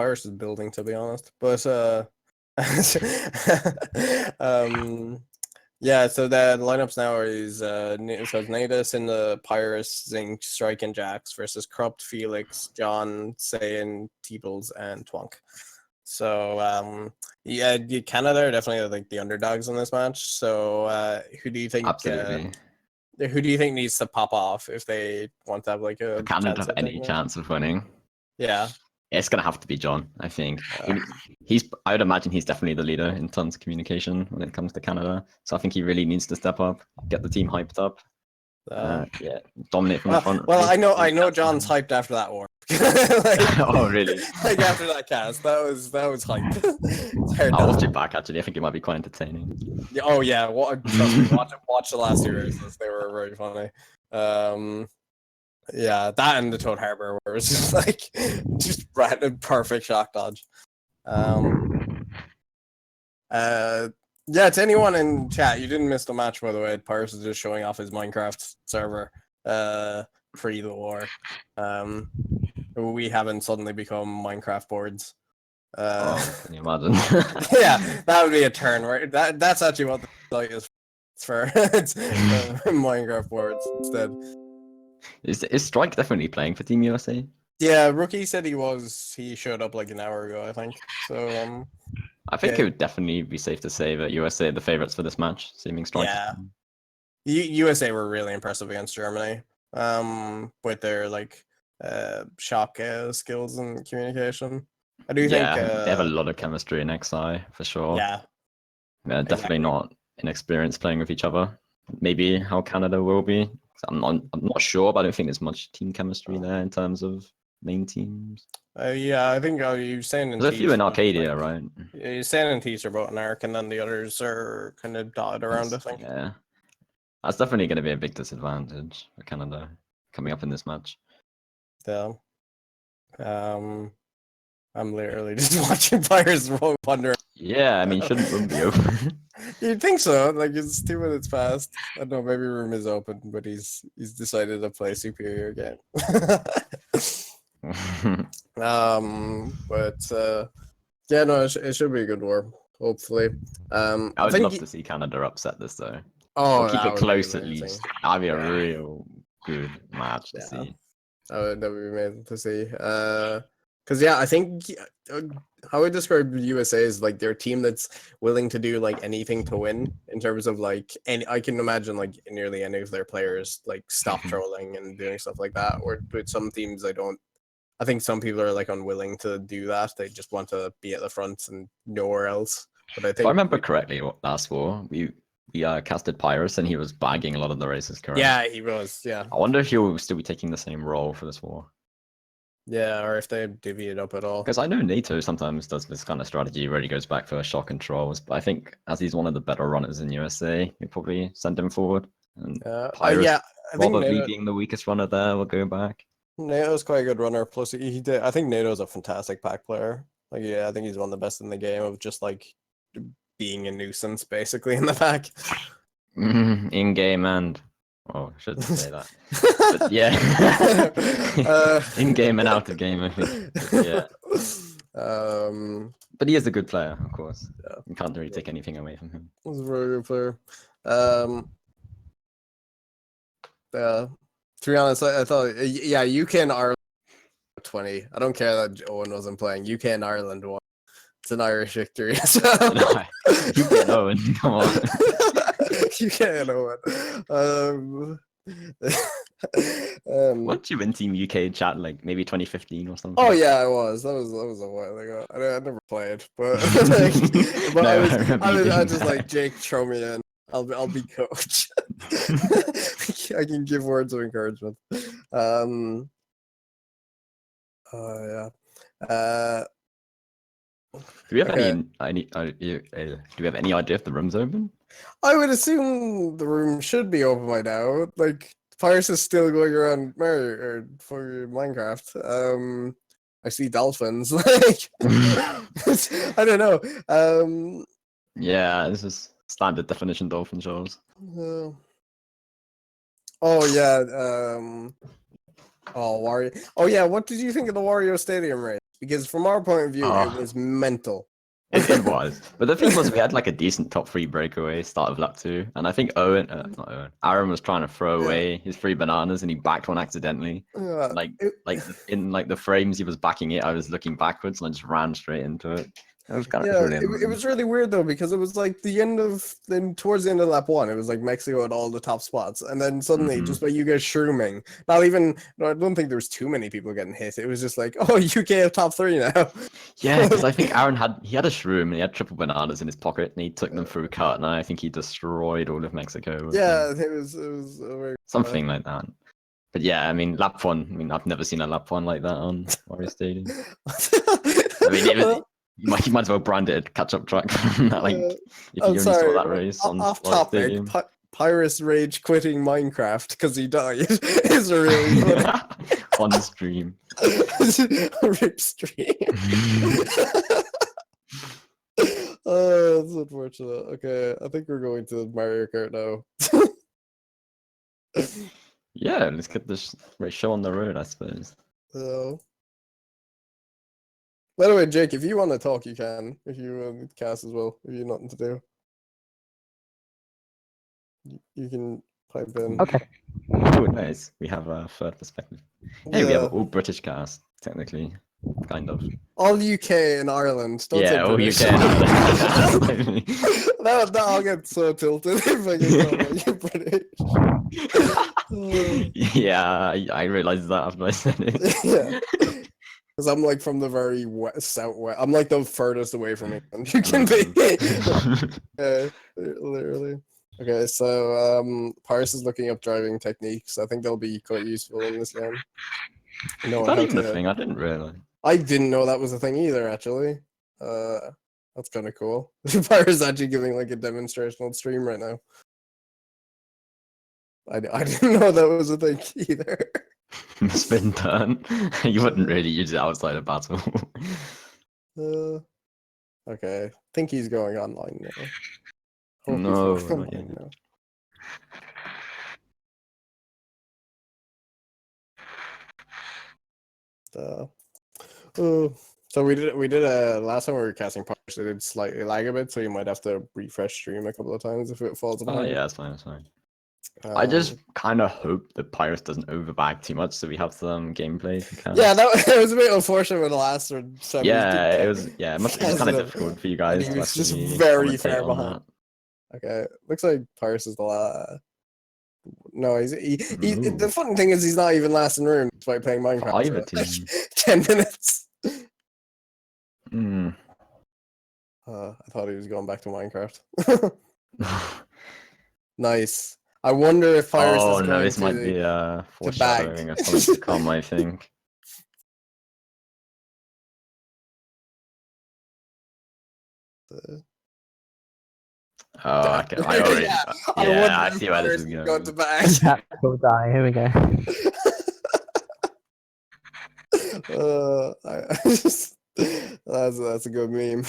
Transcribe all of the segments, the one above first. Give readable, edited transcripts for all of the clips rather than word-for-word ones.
Pirates is building, to be honest. But yeah. So the lineups now is so it's Natus in the Pirates, Zinc, Strike, and Jax versus Corrupt, Felix, John, Saiyan, Teebles, and Twonk. So yeah, Canada are definitely like the underdogs in this match. So who do you think? Absolutely. Who do you think needs to pop off if they want to have like a Canada chance have any chance of winning? Yeah. It's gonna have to be John, I think. I would imagine he's definitely the leader in terms of communication when it comes to Canada. So I think he really needs to step up, get the team hyped up. Yeah, dominate from the front. Well, I know John's hyped after that war. Oh, really? Like after that cast, that was hype. I'll watch it back. Actually, I think it might be quite entertaining. Oh yeah, trust me, watch the last two races. They were very funny. Yeah, that and the Toad Harbor, where it was just like just random perfect shock dodge. Yeah, to anyone in chat, you didn't miss the match, by the way. Pirates is just showing off his Minecraft server pre the war. We haven't suddenly become Minecraft boards. Can you imagine? Yeah, that would be a turn, right? That's actually what the site is for. It's Minecraft boards instead. Is Strike definitely playing for Team USA? Yeah, Rookie said he showed up like an hour ago, I think. So I think it would definitely be safe to say that USA are the favorites for this match, seeming Strike. Yeah. USA were really impressive against Germany. With their like shock skills and communication. I do think they have a lot of chemistry in XI for sure. Yeah. They're definitely not inexperienced playing with each other. Maybe how Canada will be. I'm not sure, but I don't think there's much team chemistry there in terms of main teams. Yeah, I think you're saying there's a few in Arcadia, right? You're saying and Tees are both in Arc, and then the others are kind of dotted around, I think. Yeah. That's definitely going to be a big disadvantage for Canada coming up in this match. Yeah. I'm literally just watching players wonder. Yeah, I mean, shouldn't room be open? You'd think so. Like, it's 2 minutes past. I don't know, maybe room is open, but he's decided to play superior game. But yeah, no, it should be a good war, hopefully. I would love to see Canada upset this though. Oh, or keep it close at least. That'd be a real good match to see. That would be amazing to see. Because yeah, I think how I describe USA is like they're a team that's willing to do like anything to win in terms of like I can imagine like nearly any of their players like stop trolling and doing stuff like that. Or with some teams, I think some people are like unwilling to do that. They just want to be at the front and nowhere else. But I think if I remember correctly, last war we casted Pyrus and he was bagging a lot of the races, correct? Yeah, he was. Yeah. I wonder if he'll still be taking the same role for this war. Yeah, or if they divvy it up at all. Because I know NATO sometimes does this kind of strategy where he goes back for shock controls, but I think as he's one of the better runners in USA, you probably send him forward. And Pyrus, probably being the weakest runner there, will go back. NATO's quite a good runner. Plus, he did. I think NATO's a fantastic pack player. Like, yeah, I think he's one of the best in the game of just like being a nuisance, basically, in the pack. In game and I shouldn't say that. But yeah, in game and out of game, I think. But yeah. But he is a good player, of course. Yeah. You can't really take anything away from him. He's a very good player. To be honest, I thought, yeah, UK and Ireland 20. I don't care that Owen wasn't playing. UK and Ireland won. It's an Irish victory. So. UK and Owen, come on. UK and Owen. Weren't you in Team UK chat like maybe 2015 or something? Oh yeah, I was. That was a while ago. I never played, but like, but no, I was just like, Jake, throw me in. I'll be coach. I can give words of encouragement. Yeah. Do we have any do we have any idea if the room's open? I would assume the room should be open by now. Like Pirates is still going around Mario or for Minecraft. I see dolphins. Like I don't know. Yeah, this is standard definition dolphin shows. Oh yeah. Oh Wario. Oh yeah. What did you think of the Wario Stadium race? because from our point of view, it was mental. It was, but the thing was, we had like a decent top 3 breakaway start of lap 2, and I think Aaron was trying to throw away his 3 bananas, and he backed one accidentally. Like in like the frames he was backing it, I was looking backwards and I just ran straight into it. It was kind of really it was really weird though, because it was like towards the end of lap 1, it was like Mexico at all the top spots, and then suddenly just by you guys shrooming, I don't think there was too many people getting hit. It was just like, oh, UK top 3 now. Yeah, because I think Aaron had a shroom and he had triple bananas in his pocket and he took them through cut, and I think he destroyed all of Mexico. Yeah, it was something like that. But yeah, I mean, lap 1. I mean, I've never seen a lap 1 like that on Mario Stadium. I mean, you might as well brand it a catch-up track. Like, if you only saw that race on off topic, Pyrus Rage quitting Minecraft because he died is really funny. On the stream. Rip stream. Oh, that's unfortunate. Okay, I think we're going to Mario Kart now. Yeah, let's get this race show on the road, I suppose. By the way, Jake, if you want to talk, you can. If you cast as well, if you're nothing to do, you can pipe in. Okay. Oh, nice. We have a third perspective. Hey, we have an all British cast, technically. Kind of. All UK and Ireland. Don't say all British. UK and Ireland. No, I'll get so tilted if I get you're British. Yeah, I realized that after I said it. Yeah. Because I'm like from the very southwest. I'm like the furthest away from England you can be. Literally. Okay, so Paris is looking up driving techniques. I think they'll be quite useful in this game. Is that even a thing? I didn't realize. I didn't know that was a thing either, actually. That's kind of cool. Paris actually giving like a demonstration on stream right now. I didn't know that was a thing either. Spin turn. You wouldn't really use it outside of battle. Okay. I think he's going online now. No, not yet. So we did a last time we were casting parts, it did slightly lag a bit, so you might have to refresh stream a couple of times if it falls apart. Oh yeah, that's fine, that's fine. I just kind of hope that Pyrus doesn't overbag too much, so we have some gameplay to cast. Yeah, that was a bit unfortunate with the last one. Yeah, it was kind of difficult for you guys. He was just very far behind. Okay, looks like Pyrus is the last. No, the funny thing is he's not even last in room despite playing Minecraft. 10 minutes. I thought he was going back to Minecraft. Nice. I wonder if Pyrus is going this might be foreshadowing of something to come, I think. Oh, okay. I already. I see where this is going. To bag. Tactical die. Here we go. That's a good meme.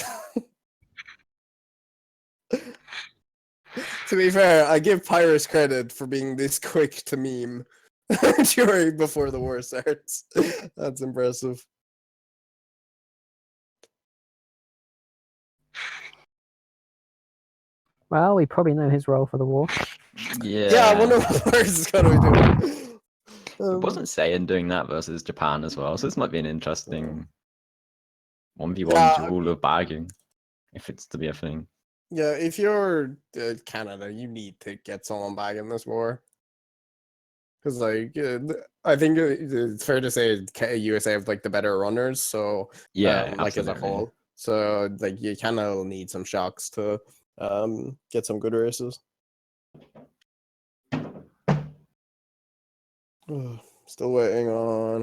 To be fair, I give Pyrus credit for being this quick to meme before the war starts. That's impressive. Well, we probably know his role for the war. Yeah, I wonder what Pyrus is going to be doing. It wasn't Saiyan doing that versus Japan as well, so this might be an interesting 1v1 duel of bagging, if it's to be a thing. Yeah, if you're Canada, you need to get someone back in this war. Because, like, I think it's fair to say USA have, like, the better runners, so, yeah, like, as a whole. So, like, you kind of need some shocks to get some good races. Still waiting on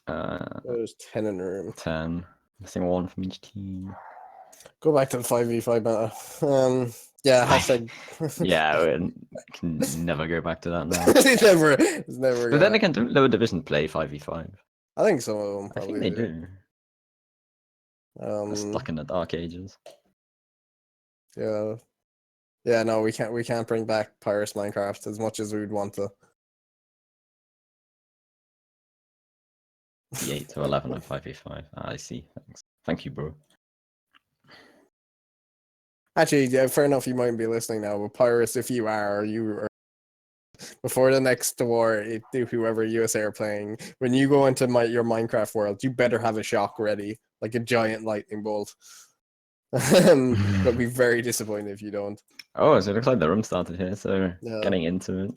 100. There's 10 in the room. 10. Missing one from each team. Go back to the 5v5 meta. Yeah, hashtag. Yeah, we can never go back to that now. It's never. But then again, don't lower division play 5v5? I think some of them probably I think they do. They're stuck in the dark ages. Yeah. Yeah, no, we can't bring back Pyrus Minecraft as much as we'd want to. D8 to 11 and 5v5. I see. Thanks. Thank you, bro. Actually, yeah, fair enough. You might be listening now, but Pyrus, if you are, before the next war, whoever USA are playing, when you go into your Minecraft world, you better have a shock ready, like a giant lightning bolt. I'll be very disappointed if you don't. Oh, so it looks like the room started here, so Yeah. getting into it.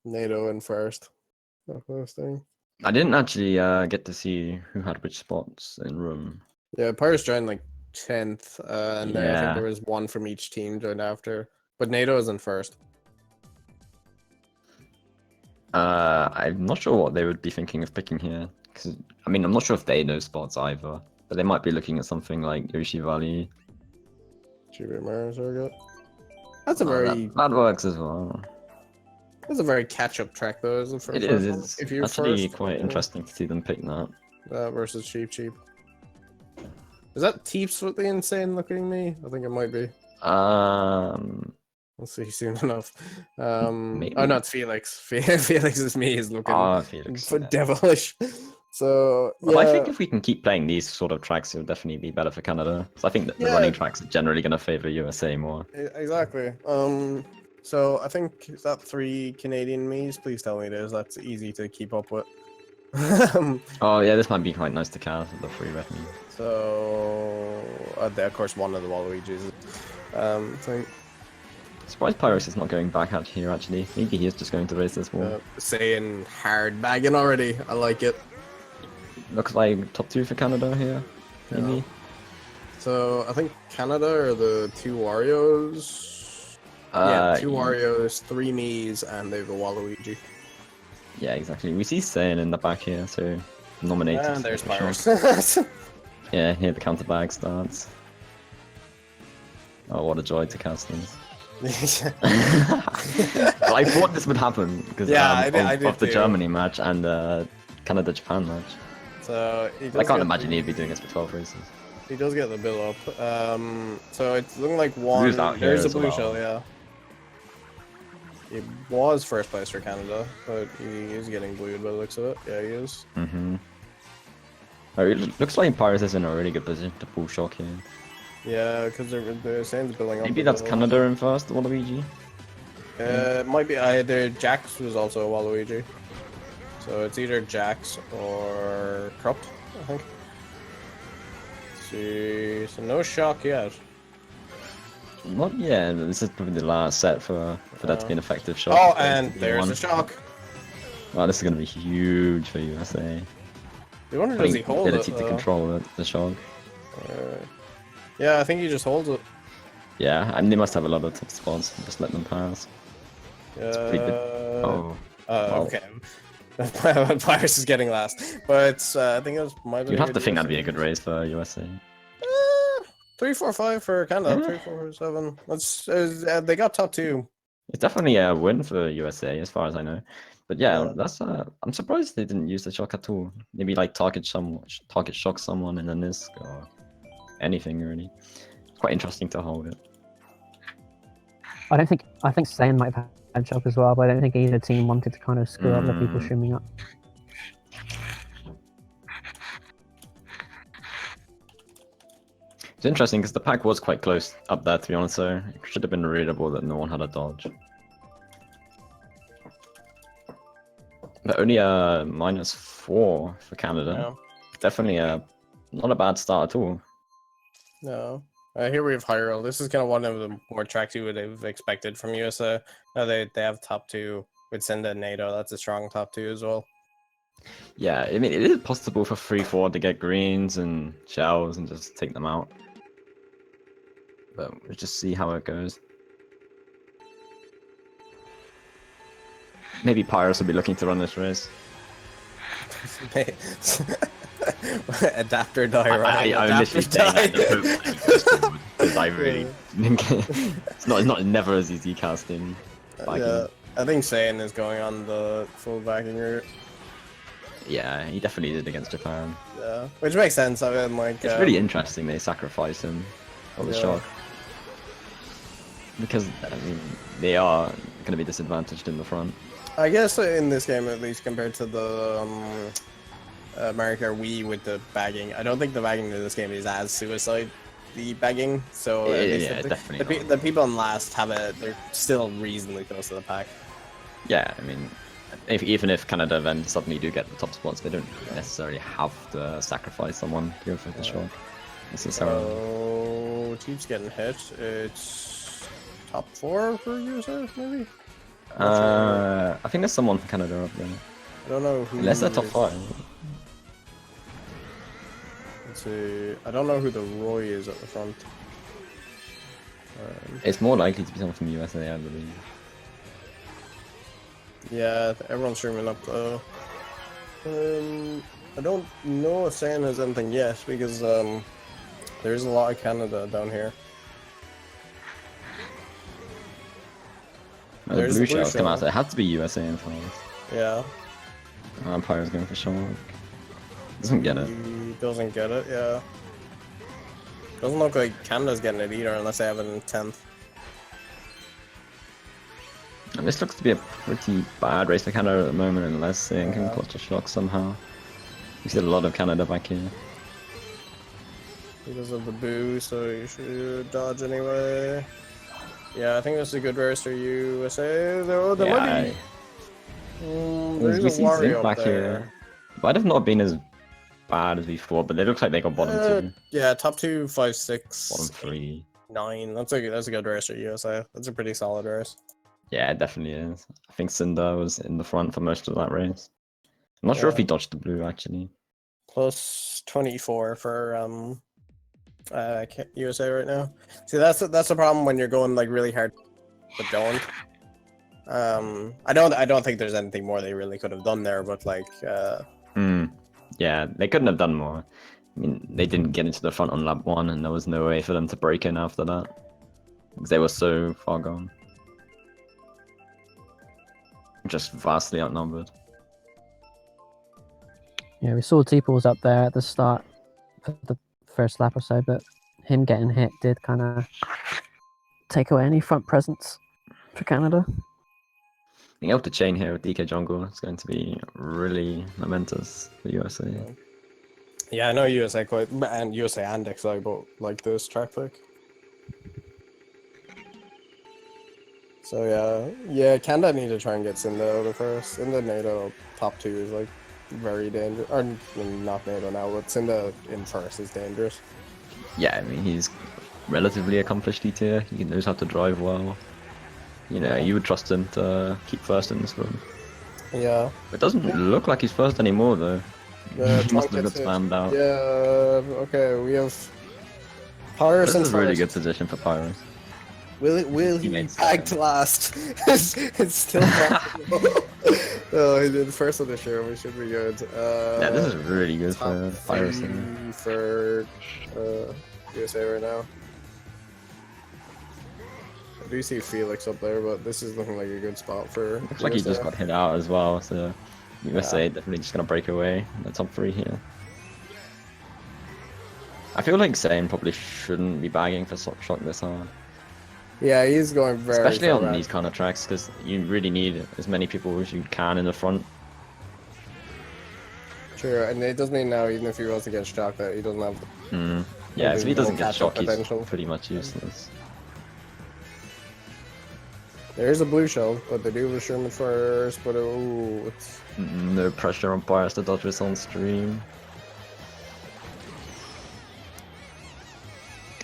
NATO in first. First thing. I didn't actually get to see who had which spots in room. Yeah, Pyrus joined like 10th, and then I think Yeah. there was one from each team joined after. But NATO is in first. I'm not sure what they would be thinking of picking here. Cause, I mean, I'm not sure if they know spots either, but they might be looking at something like Yoshi Valley. That's a very that works as well. that's a very catch-up track though, isn't it? It is. If you're actually first, quite interesting to see them pick that. Versus Cheap. Is that Teeps with the insane looking at me? I think it might be. We'll see soon enough. Maybe. Oh, no, it's Felix. Felix is me. He's looking Felix, for yeah. devilish. So yeah. Well, I think if we can keep playing these sort of tracks, it would definitely be better for Canada. So I think that the running tracks are generally going to favor USA more. Exactly. So I think is that 3 Canadian me's. Please tell me it is. That's easy to keep up with. Oh yeah, this might be quite nice to cast with the 3 retinue. So of course one of the Waluigi's. Thing. Surprised Pyrus is not going back out here actually. Maybe he is just going to race this wall. Saying hard bagging already. I like it. Looks like top 2 for Canada here. Maybe. Yeah. So I think Canada are the 2 Warios. 2 Warios, 3 Miis, and they have a Waluigi. Yeah, exactly. We see Saiyan in the back here, so nominated. And there's Pyrus. Yeah, here the counter bag starts. Oh, what a joy to cast these. I thought this would happen because I did of the too. Germany match and Canada-Japan match. So I can't imagine he'd be doing this for 12 races. He does get the bill up. So it's looking like one. Blue's out here There's a as blue well. shell, yeah. It was first place for Canada, but he is getting blued by the looks of it. Yeah, he is. Mm-hmm. Oh, it looks like Pyrus is in a really good position to pull shock here. Yeah, because they're saying it's building up. Maybe that's Canada in first, Waluigi. It might be either Jax was also a Waluigi. So it's either Jax or Cropped, I think. Let's see, so no shock yet. Not yet, but this is probably the last set for that to be an effective shot. Oh, and there's a shock. Wow, this is going to be huge for USA. I wonder, does he hold it? Ability to control the shock. Yeah, I think he just holds it. Yeah, and they must have a lot of top spots. Just let them pass. Oh. Okay. Pyrus is getting last, but I think it might be. You'd have to think that'd be a good race for USA. 3-4-5 for Canada. 3-4-7. That's they got top 2. It's definitely a win for USA, as far as I know. But yeah, that's I'm surprised they didn't use the shock at all. Maybe like target shock someone in the Nisk or anything really. It's quite interesting to hold it. I think Saiyan might have had shock as well, but I don't think either team wanted to kind of screw up the people streaming up. It's interesting because the pack was quite close up there, to be honest, so it should have been readable that no one had a dodge. But only a -4 for Canada. Yeah. Definitely not a bad start at all. No. Here we have Hyrule. This is kind of one of the more tracks you would have expected from USA. They have top 2 with Senda and NATO. That's a strong top 2 as well. Yeah, I mean, it is possible for 3-4 to get greens and shells and just take them out. But we'll just see how it goes. Maybe Pyrus will be looking to run this race. Adapter die, right? I'm literally saying that because I really it's not never as easy casting. Yeah, I think Saiyan is going on the full backing route. Yeah, he definitely did against Japan. Yeah, which makes sense. I mean, like it's really interesting they sacrifice him for the shock because I mean they are going to be disadvantaged in the front. I guess in this game, at least compared to the America, we with the bagging. I don't think the bagging in this game is as suicide the bagging. So at least Yeah, definitely. the people in last have they're still reasonably close to the pack. Yeah, I mean, even if Canada then suddenly do get the top spots, they don't necessarily have to sacrifice someone to go for the shot necessarily. Oh, Team's getting hit. It's top 4 for USA, maybe. I think there's someone from Canada up there. I don't know who. Unless they're top 5. Let's see. I don't know who the Roy is at the front. It's more likely to be someone from the USA, I believe. Yeah, everyone's streaming up though. I don't know if Saiyan has anything yet because there's a lot of Canada down here. The blue shells come out, so it has to be USA in front of us. Yeah. Empire's going for shark. Doesn't get it. He doesn't get it, yeah. Doesn't look like Canada's getting it either unless they have it in 10th. And this looks to be a pretty bad race for Canada at the moment unless they can clutch a shock somehow. We see a lot of Canada back here. He does have the boo, so you should dodge anyway. Yeah, I think that's a good race for USA. There might be... there's a Wario back here. Might have not been as bad as before, but they look like they got bottom 2. Yeah, top 2, 5, 6. Bottom 3. 9. That's a good race for USA. That's a pretty solid race. Yeah, it definitely is. I think Cinder was in the front for most of that race. I'm not sure if he dodged the blue actually. Plus 24 for USA right now. See, that's the problem when you're going like really hard, but don't. I don't think there's anything more they really could have done there, but like. Yeah, they couldn't have done more. I mean, they didn't get into the front on lap 1, and there was no way for them to break in after that because they were so far gone. Just vastly outnumbered. Yeah, we saw T-Balls up there at the start for the first lap or so, but him getting hit did kind of take away any front presence for Canada. Being able to chain here with DK Jungle is going to be really momentous for USA. Yeah, I know USA and XI both like this track pick. So yeah, Canada need to try and get Cinda out of first. Cinda NATO top 2 is like very dangerous. Or not NATO now, but Cinda in first is dangerous. Yeah, I mean he's relatively accomplished DT. He knows how to drive well. You know, you would trust him to keep first in this run. Yeah. It doesn't look like he's first anymore though. He must have got spammed out. Yeah. Okay, we have Pyrus. This is a really good position for Pyrus. Will he bag to last? it's still possible. Oh, he did first on the show. We should be good. Yeah, this is really good for Pyrus. For USA right now. I do see Felix up there, but this is looking like a good spot for. Looks like he just got hit out as well, so USA definitely just gonna break away in the top 3 here. I feel like Zayn probably shouldn't be bagging for shock this hard. Yeah, he's going very. Especially on these kind of tracks, because you really need as many people as you can in the front. True, and it doesn't mean now, even if he was to get shocked, that he doesn't have. Yeah, if he doesn't get shocked, he's potential. pretty much useless. There's a blue shell, but they do have a Sherman first, but it's... No pressure on Pyrus to dodge this on stream.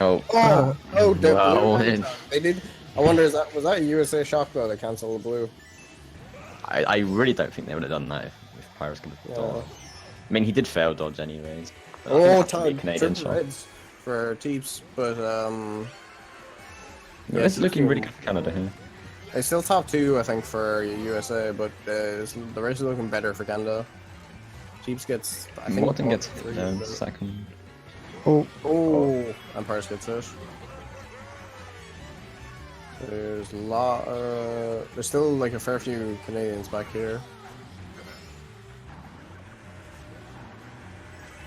Oh, wow. They did. I wonder, was that a USA shock though to cancel the blue? I really don't think they would have done that if Pyrus could have dodged. I mean, he did fail dodge anyways. Time Canadian reds for Teeps, but yeah, it's looking really good for Canada here. It's still top 2, I think, for USA, but the race is looking better for Canada. Teeps gets, I think, Morton gets second. Oh, and Pyrus gets it. There's there's still like a fair few Canadians back here.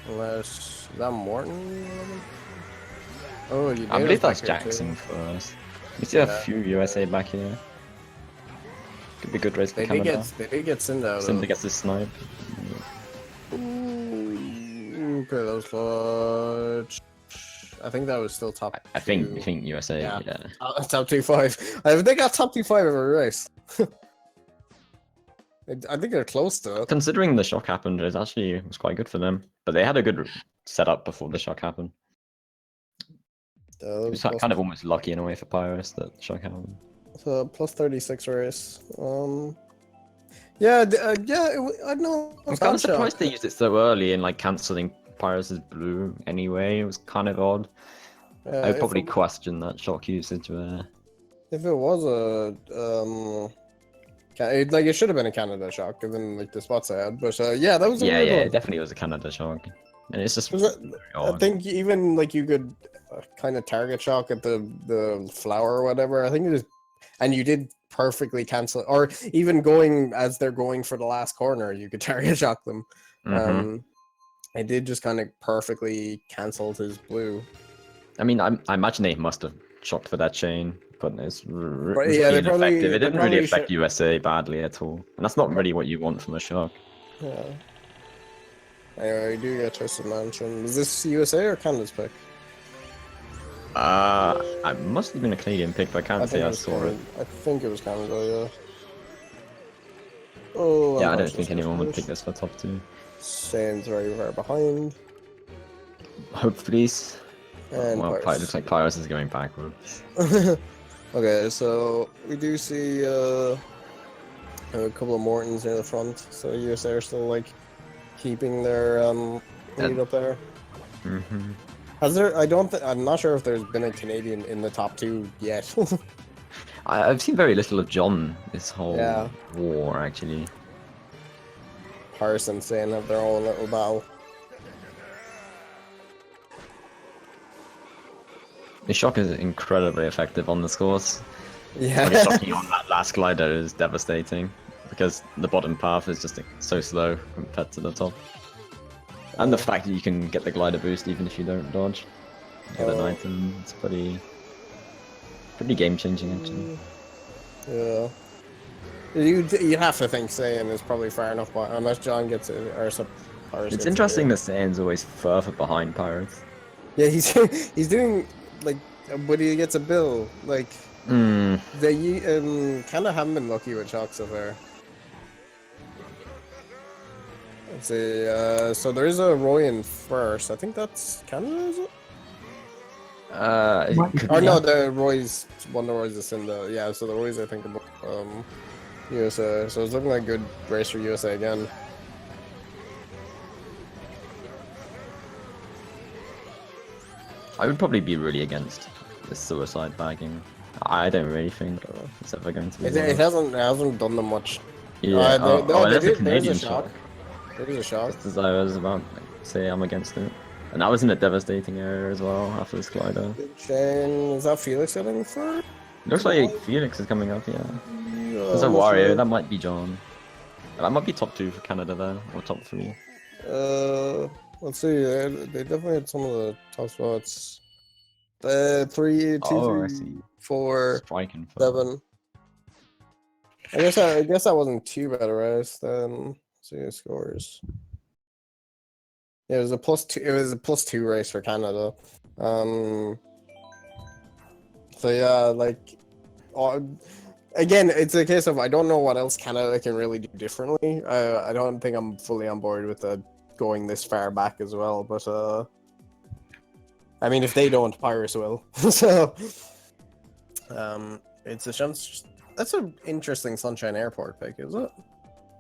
Unless, is that Morton? Oh, I believe that's Jackson first. We see a few USA back here. Could be a good race for Canada. They did get Cinda. Cinda gets this snipe. Ooh. sure that was Fudge. I think that was still top. I think USA. Yeah. Yeah. Top 2-5. They got top 2-5 every race. I think they're close to it. Considering the shock happened, it actually was quite good for them. But they had a good setup before the shock happened. It was kind of almost lucky in a way for Pyrus that the shock happened. So plus 36 race. Yeah, I don't know. I was kind of surprised they used it so early and like cancelling Pyrus's blue anyway. It was kind of odd. I would probably question that shock usage there. If it was a like it should have been a Canada shock given like the spots I had, but yeah, that was a weird one. It definitely was a Canada shock, and it's just. I think even like you could kind of target shock at the flower or whatever. I think it was, and you did perfectly cancel, or even going as they're going for the last corner, you could target shock them. I did just kind of perfectly cancelled his blue. I mean, I imagine they must have shocked for that chain, but it's really yeah, ineffective. It didn't really affect USA badly at all, and that's not really what you want from a shock. Yeah. Anyway, we do get Twisted Mansion. Was this USA or Canada's pick? I must have been a Canadian pick, but I can't say I saw it. I think it was Canada, yeah. Oh, yeah, I don't think anyone would pick this for top 2. Sane's very far behind. Hopefully. And well, it looks like Pyrus is going backwards. Okay, so we do see a couple of Mortons near the front, so USA are still like keeping their lead up there. Has there? I'm not sure if there's been a Canadian in the top 2 yet. I've seen very little of John this whole war actually. Pyrus and Sane have their own little battle. The shock is incredibly effective on the scores. Yeah. The shocking on that last glider is devastating because the bottom path is just so slow compared to the top. And the fact that you can get the glider boost even if you don't dodge. Get an item, it's pretty game changing actually. Yeah. You have to think Saiyan is probably far enough behind, unless John gets it or Pyrus. It's interesting that Saiyan's always further behind Pyrus. Yeah, he's doing like, but he gets a bill like. They kind of haven't been lucky with shock so far. Let's see. So there is a Roy in first. I think that's Canada, is it? No, the Roy's one of the Roy's is in the So the Roy's I think USA. So it's looking like a good race for USA again. I would probably be really against this suicide bagging. I don't really think it's ever going to be. It hasn't done them much. Yeah. There's a Canadian shock. There is a shock. Just as I was about to say, I'm against it. And I was in a devastating area as well after this glider. Is that Felix getting third? Looks like Felix is coming up, yeah. There's a Wario, that might be John. That might be top 2 for Canada there, or top 3. Let's see, they definitely had some of the top spots. 3, 2, 3, 4, 7. I guess that wasn't too bad a race then. Let's see the scores. Yeah, it was a +2. It was a +2 race for Canada. So yeah, like, again, it's a case of I don't know what else Canada can really do differently. I don't think I'm fully on board with going this far back as well. But I mean, if they don't, Pyrus will. So it's a chance. That's an interesting Sunshine Airport pick, is it?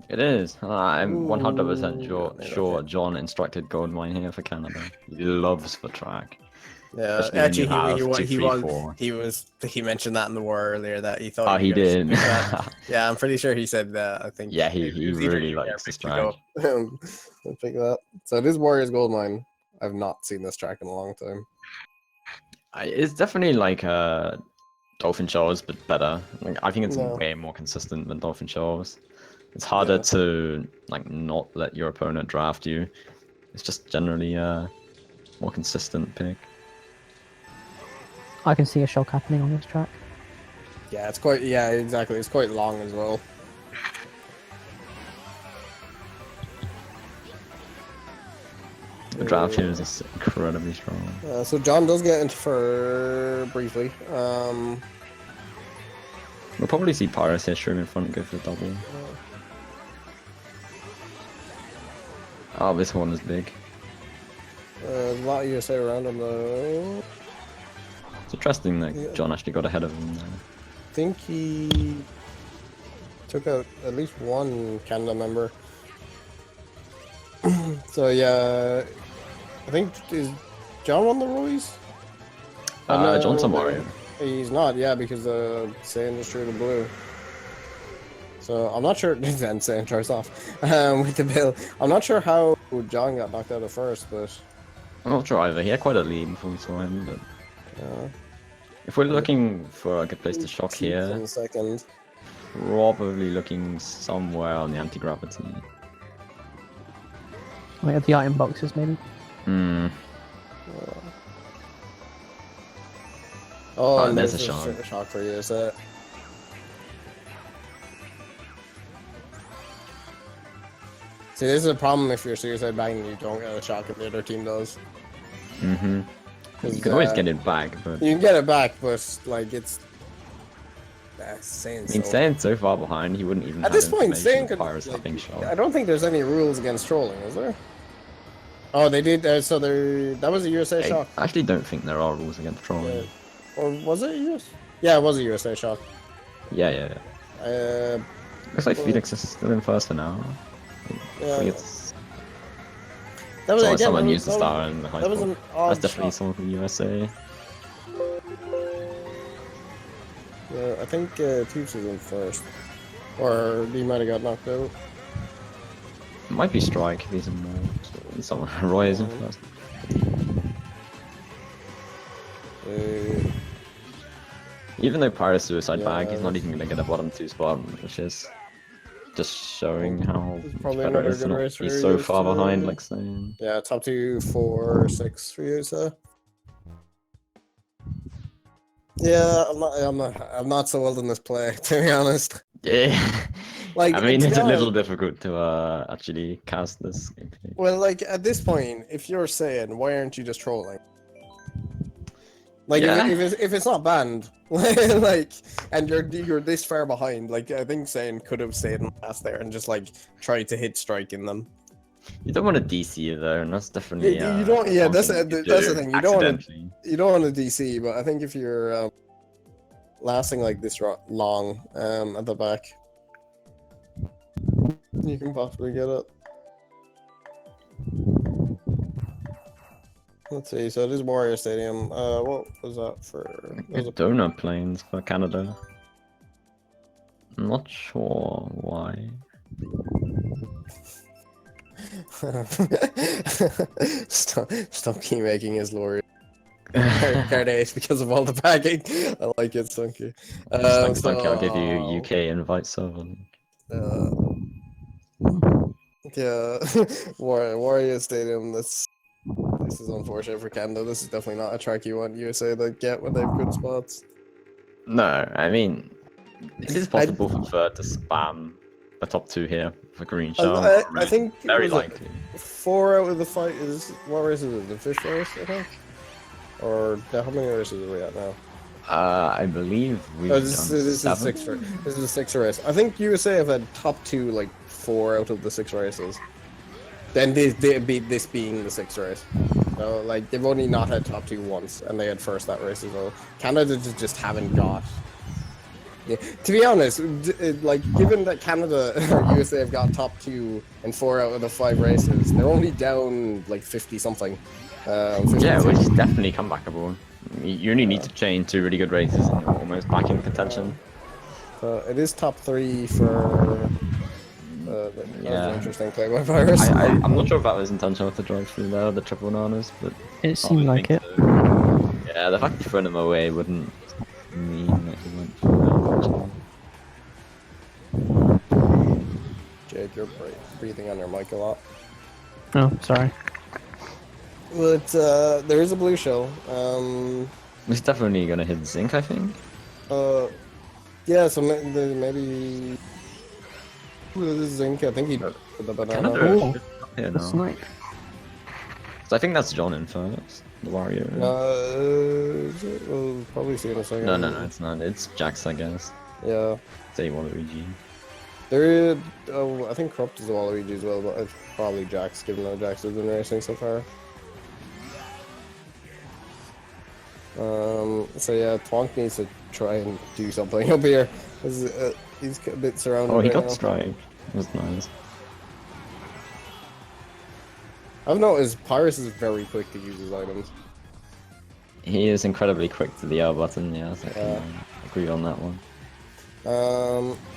It is. I'm 100% sure John instructed Goldmine here for Canada. He loves the track. Yeah, actually, he mentioned that in the war earlier that he thought. Oh, he did. Yeah, I'm pretty sure he said that. I think. Yeah, he really likes this track. Let's pick that. So this Warriors Goldmine. I've not seen this track in a long time. It's definitely like Dolphin Shoals, but better. Like, I think it's way more consistent than Dolphin Shoals. It's harder to like not let your opponent draft you. It's just generally a more consistent pick. I can see a shock happening on this track. Yeah, it's quite. Yeah, exactly. It's quite long as well. The draft here is just incredibly strong. So John does get into fur briefly. We'll probably see Pyrus here showing in front and go for the double. Oh, this one is big. A lot of USA around him though. It's interesting that John actually got ahead of him there. I think he took out at least one Canada member. So yeah, I think is John won the Roy's? No, John's a Mario. He's not, yeah, because Saiyan just drew the blue. So I'm not sure. Then Saiyan tries off with the bill. I'm not sure how John got knocked out at first, but I'm not sure either. He had quite a lead before we saw him, but if we're looking for a good place to shock here, in a second. probably looking somewhere on the anti-gravity. Like at the item boxes, maybe. Hmm. Oh, and there's there's a shock for you, is it? See, this is a problem if you're suicide bang and you don't get a shock if the other team does. Mm-hmm. You can always get it back, but you can get it back, but like it's. Saiyin's Saiyin's so far behind, he wouldn't even at have this point. information Saiyan could. Pyrus Like, having shot. I don't think there's any rules against trolling, is there? Oh, they did. So that was a USA shock. I actually don't think there are rules against trolling. Yeah. Or was it US? Yeah, it was a USA shock. Yeah. Looks like well, Felix is still in first for now. Yeah. That was someone used the star in the high That was score. an odd That's definitely shot. someone from USA. Yeah, I think Teeps is in first. Or he might have got knocked out. It might be Strike if he's in more. Someone Roy is in first. Even though Pyrus suicide bag, he's not even gonna get a bottom 2 spot, which is just showing how It's much probably better it another is to good not race be for so you, far so- behind, like saying. Yeah, top 2, 4, 6 for you, so. Yeah, I'm not so old in this play, to be honest. Yeah. Like, I mean, to it's be a little honest- difficult to actually cast this gameplay. Well, like at this point, if you're saying, why aren't you just trolling? Like, Yeah. if it's not banned, like, and you're this far behind, like I think Saiyan could have stayed in last there and just like tried to hit strike in them. You don't want to DC though, and that's definitely. You don't. Yeah, that's something you the do thing. accidentally. You don't want to DC, but I think if you're lasting like this long at the back, you can possibly get it. Let's see. So it is Warrior Stadium. What was that for? That was Donut planes for Canada. I'm not sure why. Stop keep making his lorry. Cardace because of all the packing. I like it, Stunky. I'll give you UK invite server. Yeah, Warrior Stadium. This is unfortunate for Canada. This is definitely not a track you want USA to get when they have good spots. No, I mean, it is possible for Third to spam the top 2 here for green show. I think very was it likely. 4 out of the 5 is what race is it? The 5th race, I think. Or how many races are we at now? I believe we've done This is the 7. 6th race. This is the 6th race. I think USA have had top 2 like 4 out of the 6 races. Then they beat this being the 6th race. So like they've only not had top 2 once, and they had first that race as well. Canada just haven't got. Yeah. To be honest, like given that Canada or USA have got top 2 in 4 out of the 5 races, they're only down like 50 something. 52. Yeah, which is definitely comebackable. You only need to chain 2 really good races and you're almost back in contention. So it is top 3 for. That was Yeah. an interesting play by Virus. I'm not sure if that was intentional to drive through there, the triple bananas, but It seemed like it. so. Yeah, the fact that you throw them away wouldn't mean that you went through that. Jake, you're breathing on your mic a lot. Oh, sorry. But there is a blue shell. It's definitely gonna hit zinc, I think. Yeah, so maybe. This is Zinc. I think he put the banana. Canada Oh, here That's now. nice. So I think that's John in first. The Warrior. We'll probably see in a second. No, it's not. It's Jax, I guess. Yeah. Say Waluigi. There, I think Corrupt is a Waluigi as well, but it's probably Jax, given how Jax has been racing so far. So yeah, Twonk needs to try and do something up here. He's a bit surrounded. Oh, he right got now. striped. That was nice. I've noticed Pyrus is very quick to use his items. He is incredibly quick to the L button, yeah, so I can agree on that one.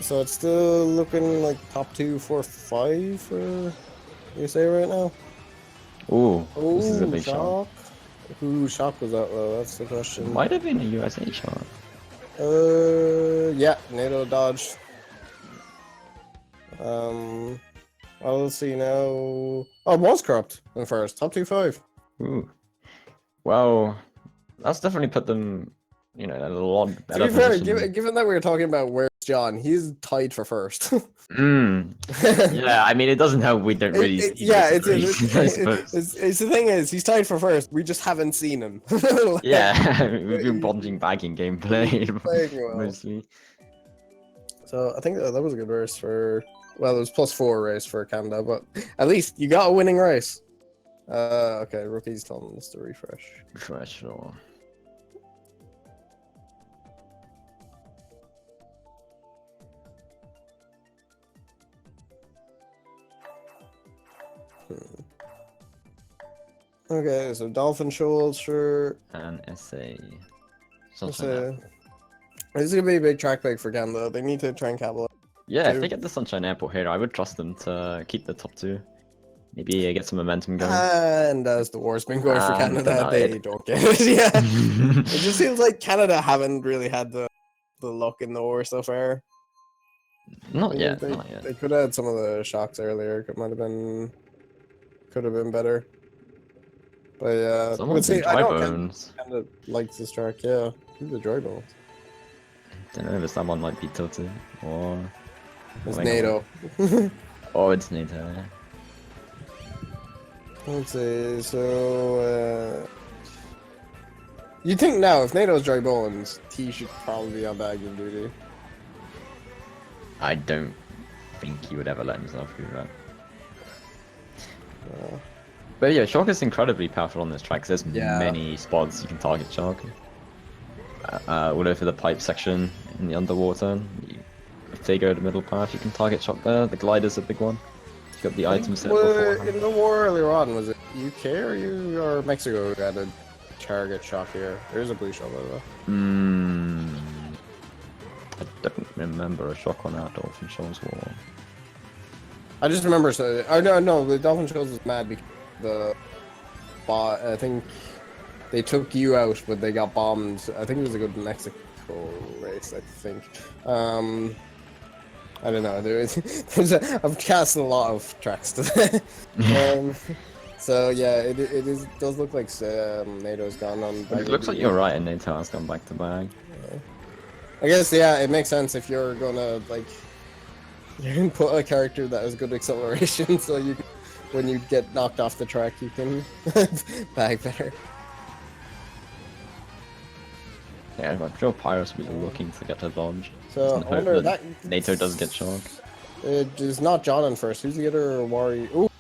So it's still looking like top 2, 4, 5 for USA right now. Ooh, this is a big shot. Shock. Who Shock was that though? That's the question. Might have been a USA shot. Yeah, NATO dodge. I'll see now. Oh, it was Corrupt in first. Top 2, 5. Ooh. Well, that's definitely put them, you know, in a lot better To be fair, position. given that we were talking about where's John, he's tied for first. Yeah, I mean, it doesn't help we don't really. It's the thing is, he's tied for first. We just haven't seen him. Yeah, we've been bonding bagging gameplay Playing well. mostly. So I think that was a good race for. Well, it was +4 race for Canada, but at least you got a winning race. Okay, rookie's telling us to refresh. Refresh or. Okay, so Dolphin Shoulder. And SA. This is gonna be a big track pick for Canada. They need to try and capitalize. Yeah, if they get the Sunshine Airport here, I would trust them to keep the top 2. Maybe get some momentum going. And as the war's been going for Canada, denied. they don't get it. Yeah, it just seems like Canada haven't really had the luck in the war so far. Not They- yet, They, not yet. they could have had some of the shocks earlier. Could have been better. But yeah, Someone's see, in I dry know bones. Canada likes this track. Yeah, who's the dry bones? Don't know if someone might be tilted or. It's Like- NATO. Oh, it's NATO. Let's see. So you think now if NATO's dry bones, T should probably be on bagging duty. I don't think he would ever let himself do that. But yeah, Shock is incredibly powerful on this track. 'Cause there's Yeah. many spots you can target Shock. All over the pipe section in the underwater. If they go to the middle path, you can target Shock there. The glider's a big one. You got the item set before. In the war earlier on, was it UK or Mexico who had a target shock here? There's a blue shot by the way. I don't remember a Shock on our Dolphin Shoals war. I just remember. So, no, the Dolphin Shoals was mad because the bot. I think they took you out, but they got bombed. I think it was a good Mexico race. I think. I don't know. I'm casting a lot of tracks today. So yeah, it does look like NATO's gone on. It looks like you're right, and NATO has gone back to back. I guess yeah, it makes sense if you're gonna like you can put a character that has good acceleration, so you can, when you get knocked off the track, you can bag better. Yeah, I'm sure Pyrus will be looking to get a dodge. So Doesn't I hope wonder that that NATO does get Shock. It is not John in first. Who's the other Warrior? Ooh,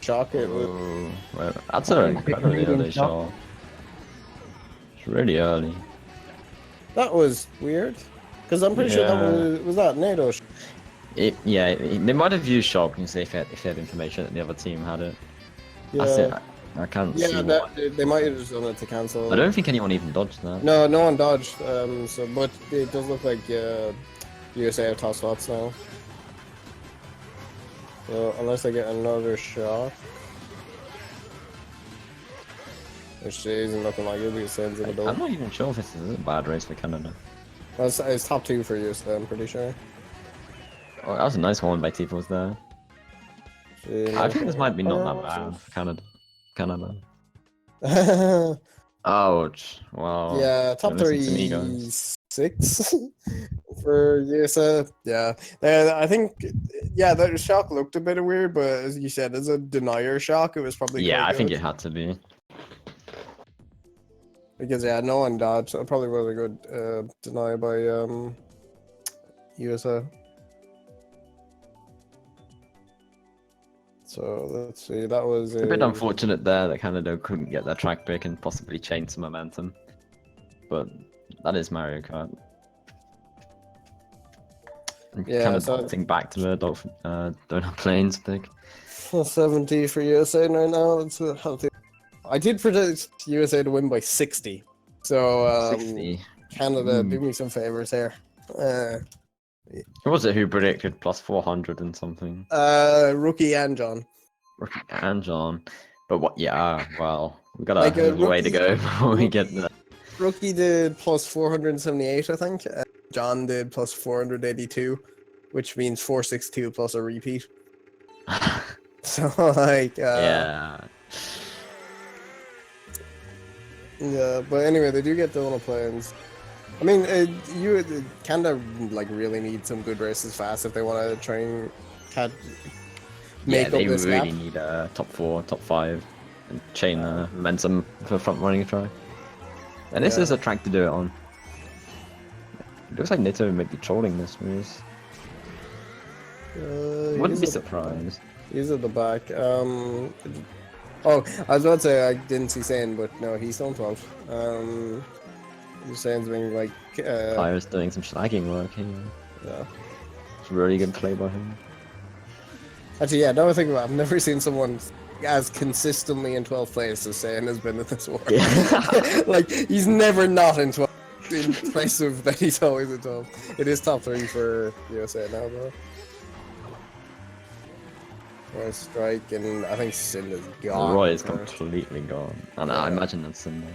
Shock it. Ooh, well, that's an incredibly early Shock. It's really early. That was weird, because I'm pretty sure that was that NATO. They might have used Shock and see if they had information that the other team had it. Yeah, That's it. I can't see. they might have just done it to cancel. I don't think anyone even dodged that. No one dodged. So but it does look like USA have top slots now. So unless I get another shot, which isn't looking like it because Sain's in the door. I'm not even sure if this is a bad race for Canada. Well, it's top 2 for USA. I'm pretty sure. Oh, that was a nice one by T-Force there. I think this might be not that bad for Canada. Ouch. Wow. Yeah, top Don't listen to me, guys. 36. for USA. Yeah, I think, yeah, that shock looked a bit weird, but as you said, as a denier shock, it was probably Yeah, quite I think good. it had to be. Because yeah, no one dodged. So it probably was a good deny by USA. So let's see. That was It's a bit unfortunate there that Canada couldn't get their track pick and possibly change some momentum. But that is Mario Kart. Yeah, Kind of so- bouncing back to the Donut Plains pick. 70 for USA right now. That's healthy. I did predict USA to win by 60. So 60. Canada, Hmm. do me some favors here. Who was it who predicted plus 400 and something? Rookie and John. Rookie and John. But what? Yeah, well, we got Like a a way to rookie- go before we get there. Rookie did plus 478, I think. John did plus 482, which means 462 plus a repeat. So like, Yeah. yeah. But anyway, they do get Donut Plains. I mean, Canada like really need some good races fast if they want to try and make Yeah, they up this really gap. need a top 4, top 5, and chain the momentum for front running a try. And this Yeah. is a track to do it on. It looks like Nito might be trolling this race. Wouldn't be surprised. He's at the back. Oh, I was about to say I didn't see Sane, but no, he's on 12. Sane's being like, Pyre's doing some slagging work here. yeah. It's really good play by him. Actually, yeah, now I think about it, I've never seen someone as consistently in 12th place as Sane has been in this war. Yeah. Like, he's never not in 12th. It's impressive that he's always in 12th. It is top 3 for USA now, though. Nice strike, and I think Sin is gone. Roy is first. completely gone. And I Yeah. imagine that's Sunday.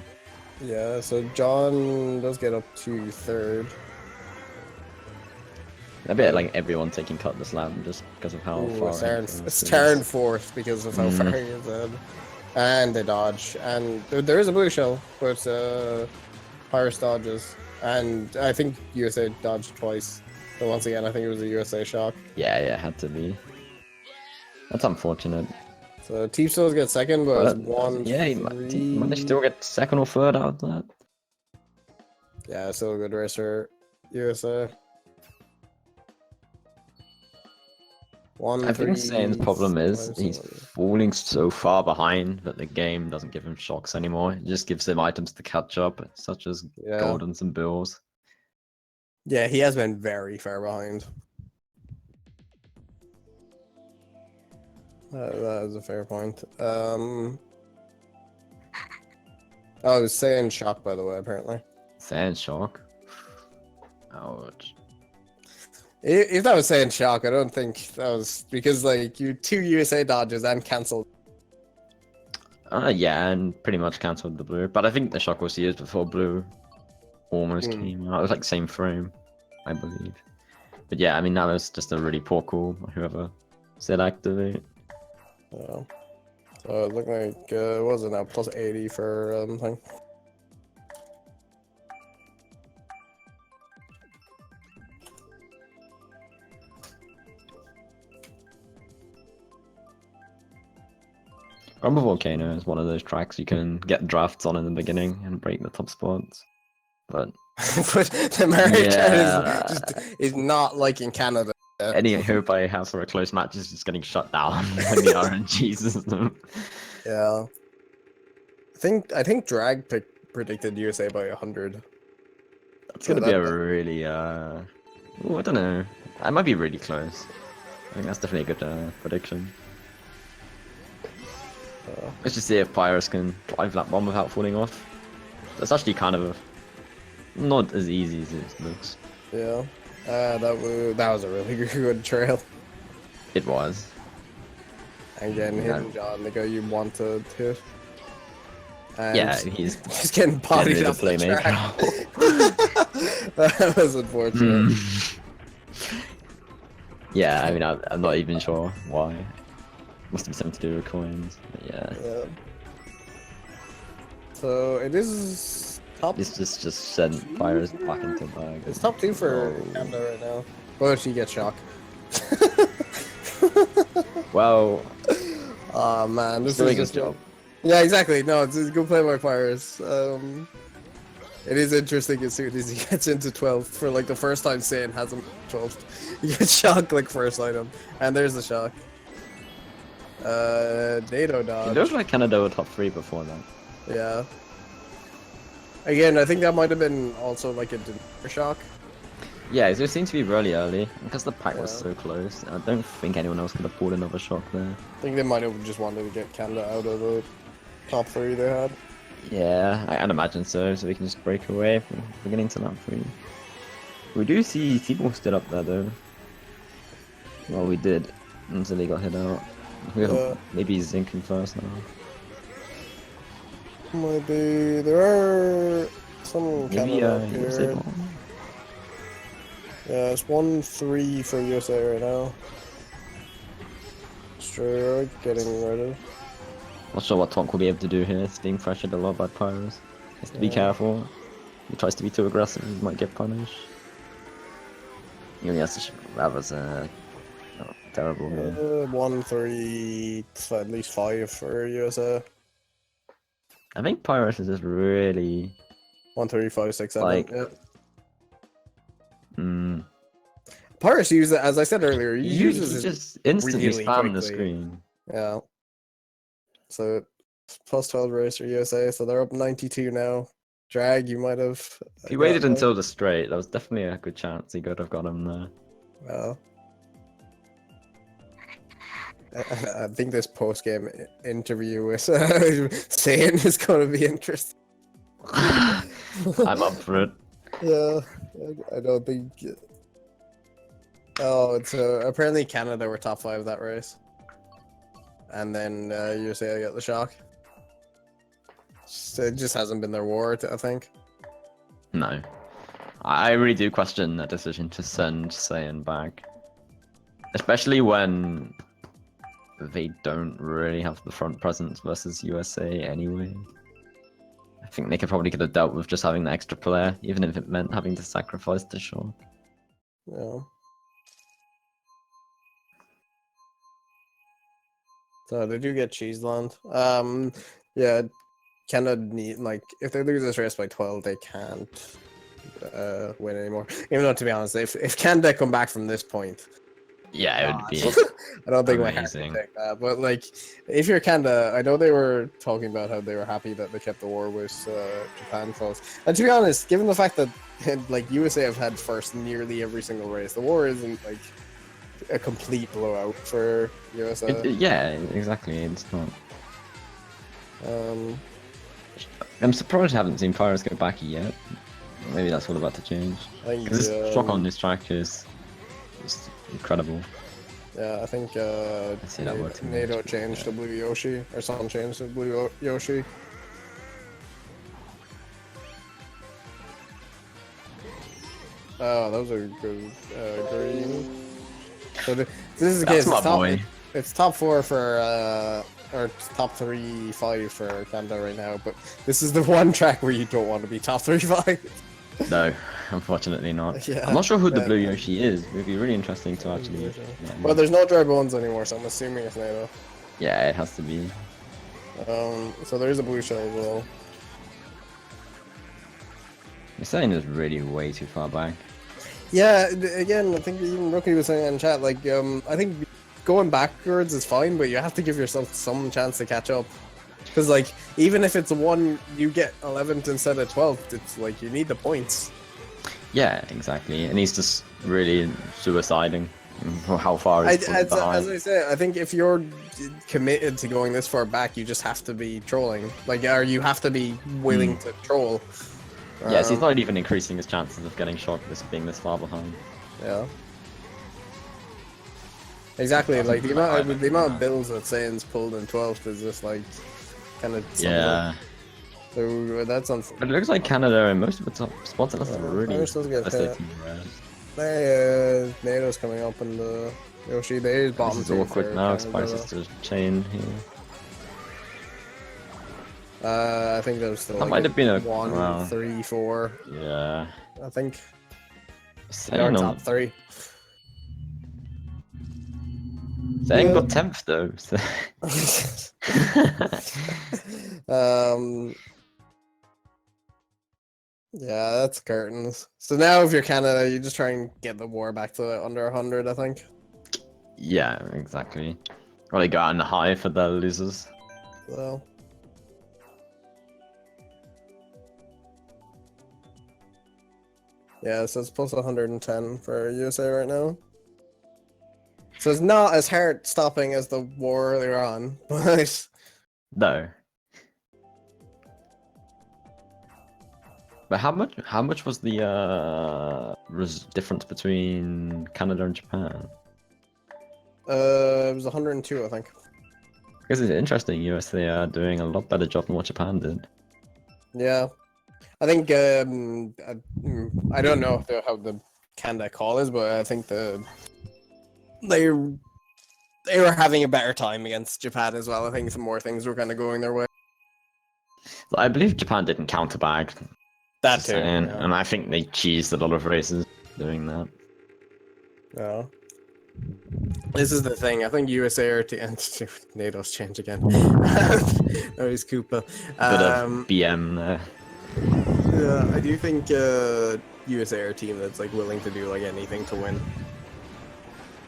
Yeah, so John does get up to 3rd. A bit like everyone taking cut this lap just because of how far. It's turned 4th because of how far he is in. And they dodge. And there is a blue shell, but Pirates dodges. And I think USA dodged twice. But once again, I think it was a USA shock. Yeah, it had to be. That's unfortunate. So Teep still gets 2nd, but it's 1, yeah, he 3... managed to still get 2nd or 3rd out of that. Yeah, still a good race for USA. I think Sane's problem is he's falling so far behind that the game doesn't give him shocks anymore. It just gives him items to catch up, such as Goldens and Bills. Yeah, he has been very far behind. That is a fair point. I was saying shock, by the way, apparently. Sand shock. Ouch. If that was saying shock, I don't think that was because like you 2 USA dodges and cancelled. Yeah, and pretty much cancelled the blue. But I think the shock was used before blue almost came out. It was like same frame, I believe. But yeah, I mean that was just a really poor call by whoever said activate. So it looked like it wasn't now plus 80 for thing. Rumble Volcano is one of those tracks you can get drafts on in the beginning and break the top spots. But But the American Yeah. is not like in Canada. any hope I have for a close match is just getting shut down when the RNG system. Yeah. I think Drag predicted USA by 100. It's gonna be a really ooh, I don't know. That might be really close. I think that's definitely a good prediction. Let's just see if Pyrus can drive lap 1 without falling off. That's actually kind of not as easy as it looks. Yeah. That was a really good trail. It was. Again, hitting John, the guy you want to hit. And Yeah, he's just getting bodied the up the playmaker. track. That was unfortunate. Yeah, I mean, I'm not even sure why. Must have something to do with coins. But yeah. Yeah. So it is top. This just sent Pyrus back into the bag. It's top 2 for Oh. Canada right now. But she gets shocked. Well, Oh man, this doing is his just job. Yeah, exactly. No, it's a good play by Pyrus. It is interesting as soon as he gets into 12th for like the first time Saiyan hasn't 12th. He gets shocked like first item. And there's the shock. NATO dodge. It looked like Canada were top 3 before that. Yeah. Again, I think that might have been also like a denier shock. Yeah, it seemed to be really early because the pack was Yeah. so close. I don't think anyone else could have pulled another shock there. I think they might have just wanted to get Canada out of the top 3 they had. Yeah, I'd imagine so. So we can just break away from beginning to lap 3. We do see T-Ball still up there though. Well, we did until he got hit out. Maybe he's zinking first now. Might be. There are some Maybe Canada up USA here. bomb. Yeah, it's 1-3 for USA right now. Straight getting ready. Not sure what Tonk will be able to do here. It's being pressured a lot by Pyrus. He has to be Yeah. careful. If he tries to be too aggressive, he might get punished. He only has to that was terrible here. 1-3, at least 5 for USA. I think Pyrus is just really 1-3, 5, 6, 7. Like- yeah. mm, Pyrus uses it, as I said earlier, he he uses it. just instantly really spammed the quickly. screen. Yeah. So plus 12 race for USA, so they're up 92 now. Drag, you might have. If he waited until the straight, that was definitely a good chance he could have got him there. Well, I think this post game interview with Saiyan is going to be interesting. I'm up for it. Yeah, I don't think. Oh, it's apparently Canada were top 5 that race, and then USA got the shock. So it just hasn't been their war, I think. No. I really do question that decision to send Saiyan back. Especially when they don't really have the front presence versus USA anyway. I think they could have dealt with just having the extra player, even if it meant having to sacrifice the shock. Yeah. So they do get Cheeseland. Yeah, Canada need like if they lose this race by 12, they can't win anymore. Even though, to be honest, if Canada come back from this point, Yeah, it would be. I don't think my hand amazing. can take that. But like, if you're Canada, I know they were talking about how they were happy that they kept the war with Japan close. And to be honest, given the fact that like USA have had first nearly every single race, the war isn't like a complete blowout for USA. Yeah, exactly. It's not. Um, I'm surprised I haven't seen Pyrus go back yet. Maybe that's all about to change. I think Because this shock on this track is just incredible. yeah, I think see that word too much, NATO but changed yeah. to Blue Yoshi, or someone changed to Blue Yoshi. Oh, that was a good green. So this is the That's case. my It's top, boy. it's top 4 for or top 3, 5 for Canada right now. But this is the one track where you don't want to be top 3, 5. No, unfortunately not. Yeah, I'm not sure who the yeah. Blue Yoshi is. It would be really interesting to actually. Yeah, Well, there's no dry bones anymore, so I'm assuming it's NATO. yeah, it has to be. So there is a blue shell as well. You're saying is really way too far back. Yeah, again, I think even Rookie was saying in chat, like, I think going backwards is fine, but you have to give yourself some chance to catch up. Because, like, even if it's one, you get 11th instead of 12th, it's like, you need the points. Yeah, exactly. And he's just really suiciding. For how far he's falling As behind. I say, I think if you're committed to going this far back, you just have to be trolling. Like, or you have to be willing to troll. Yes, he's not even increasing his chances of getting shocked this being this far behind. Yeah. Exactly, like the amount of bills that Saiyan's pulled in 12th is just like kind of Yeah. So that's on. But it looks like Canada in most of the top spots unless it's really Pirates does get unless hit. they're team rare. NATO's coming up in the Yoshi. There's bottom This is two awkward for now, Canada. Spices to chain here. I think there was still That like might have been a 1, well, 3, 4. yeah. I think Saying they're on top 3. Saying got 10th though. So. um. Yeah, that's curtains. So now, if you're Canada, you just try and get the war back to under 100. I think. Yeah, exactly. Well, they got on the high for the losers. So. Yeah, so it's plus 110 for USA right now. So it's not as hard stopping as the war earlier on, but No. But how much was the difference between Canada and Japan? it was 102, I think. Because it's interesting, USA are doing a lot better job than what Japan did. Yeah, I think I don't know how the Canada call is, but I think they were having a better time against Japan as well. I think some more things were kind of going their way. I believe Japan didn't counterbag. That just too. saying, Yeah. and I think they cheesed a lot of races doing that. No. This is the thing. I think USA are and NATO's change again. No, he's Koopa. Bit of BM there. Yeah, I do think USA are a team that's like willing to do like anything to win.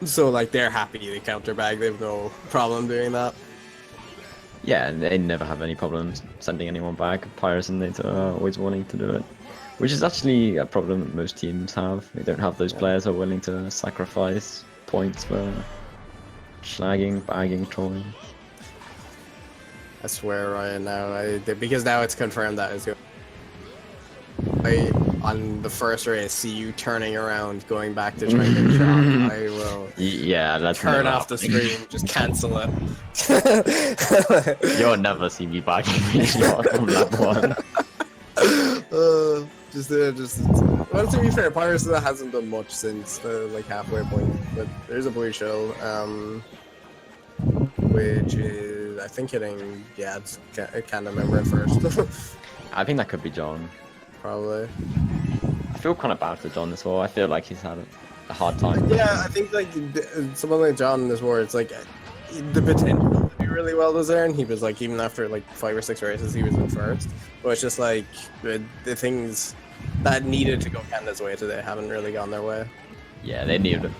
So like they're happy to counterbag. They have no problem doing that. Yeah, and they never have any problems sending anyone back. Pirates and NATO are always wanting to do it. Which is actually a problem that most teams have. They don't have those players who are willing to sacrifice points for slagging, bagging, trolling. I swear, Ryan, now because now it's confirmed that is good. On the first race, see you turning around, going back to try and get a shot. I will. Yeah, that's turn never off the happening. stream. Just cancel it. You'll never see me bagging me shot from that one. Well, to be fair, Pirates hasn't done much since the like halfway point. But there's a blue shell, which is I think hitting. Yeah, it's I can't remember at first. I think that could be John. Probably. I feel kind of bad for John as well. I feel like he's had a hard time. Yeah, I think like someone like John in this war, it's like the potential to do really well was there, and he was like even after like 5 or 6 races, he was in first. But it's just like the things that needed to go Canada's way today haven't really gone their way. Yeah, they needed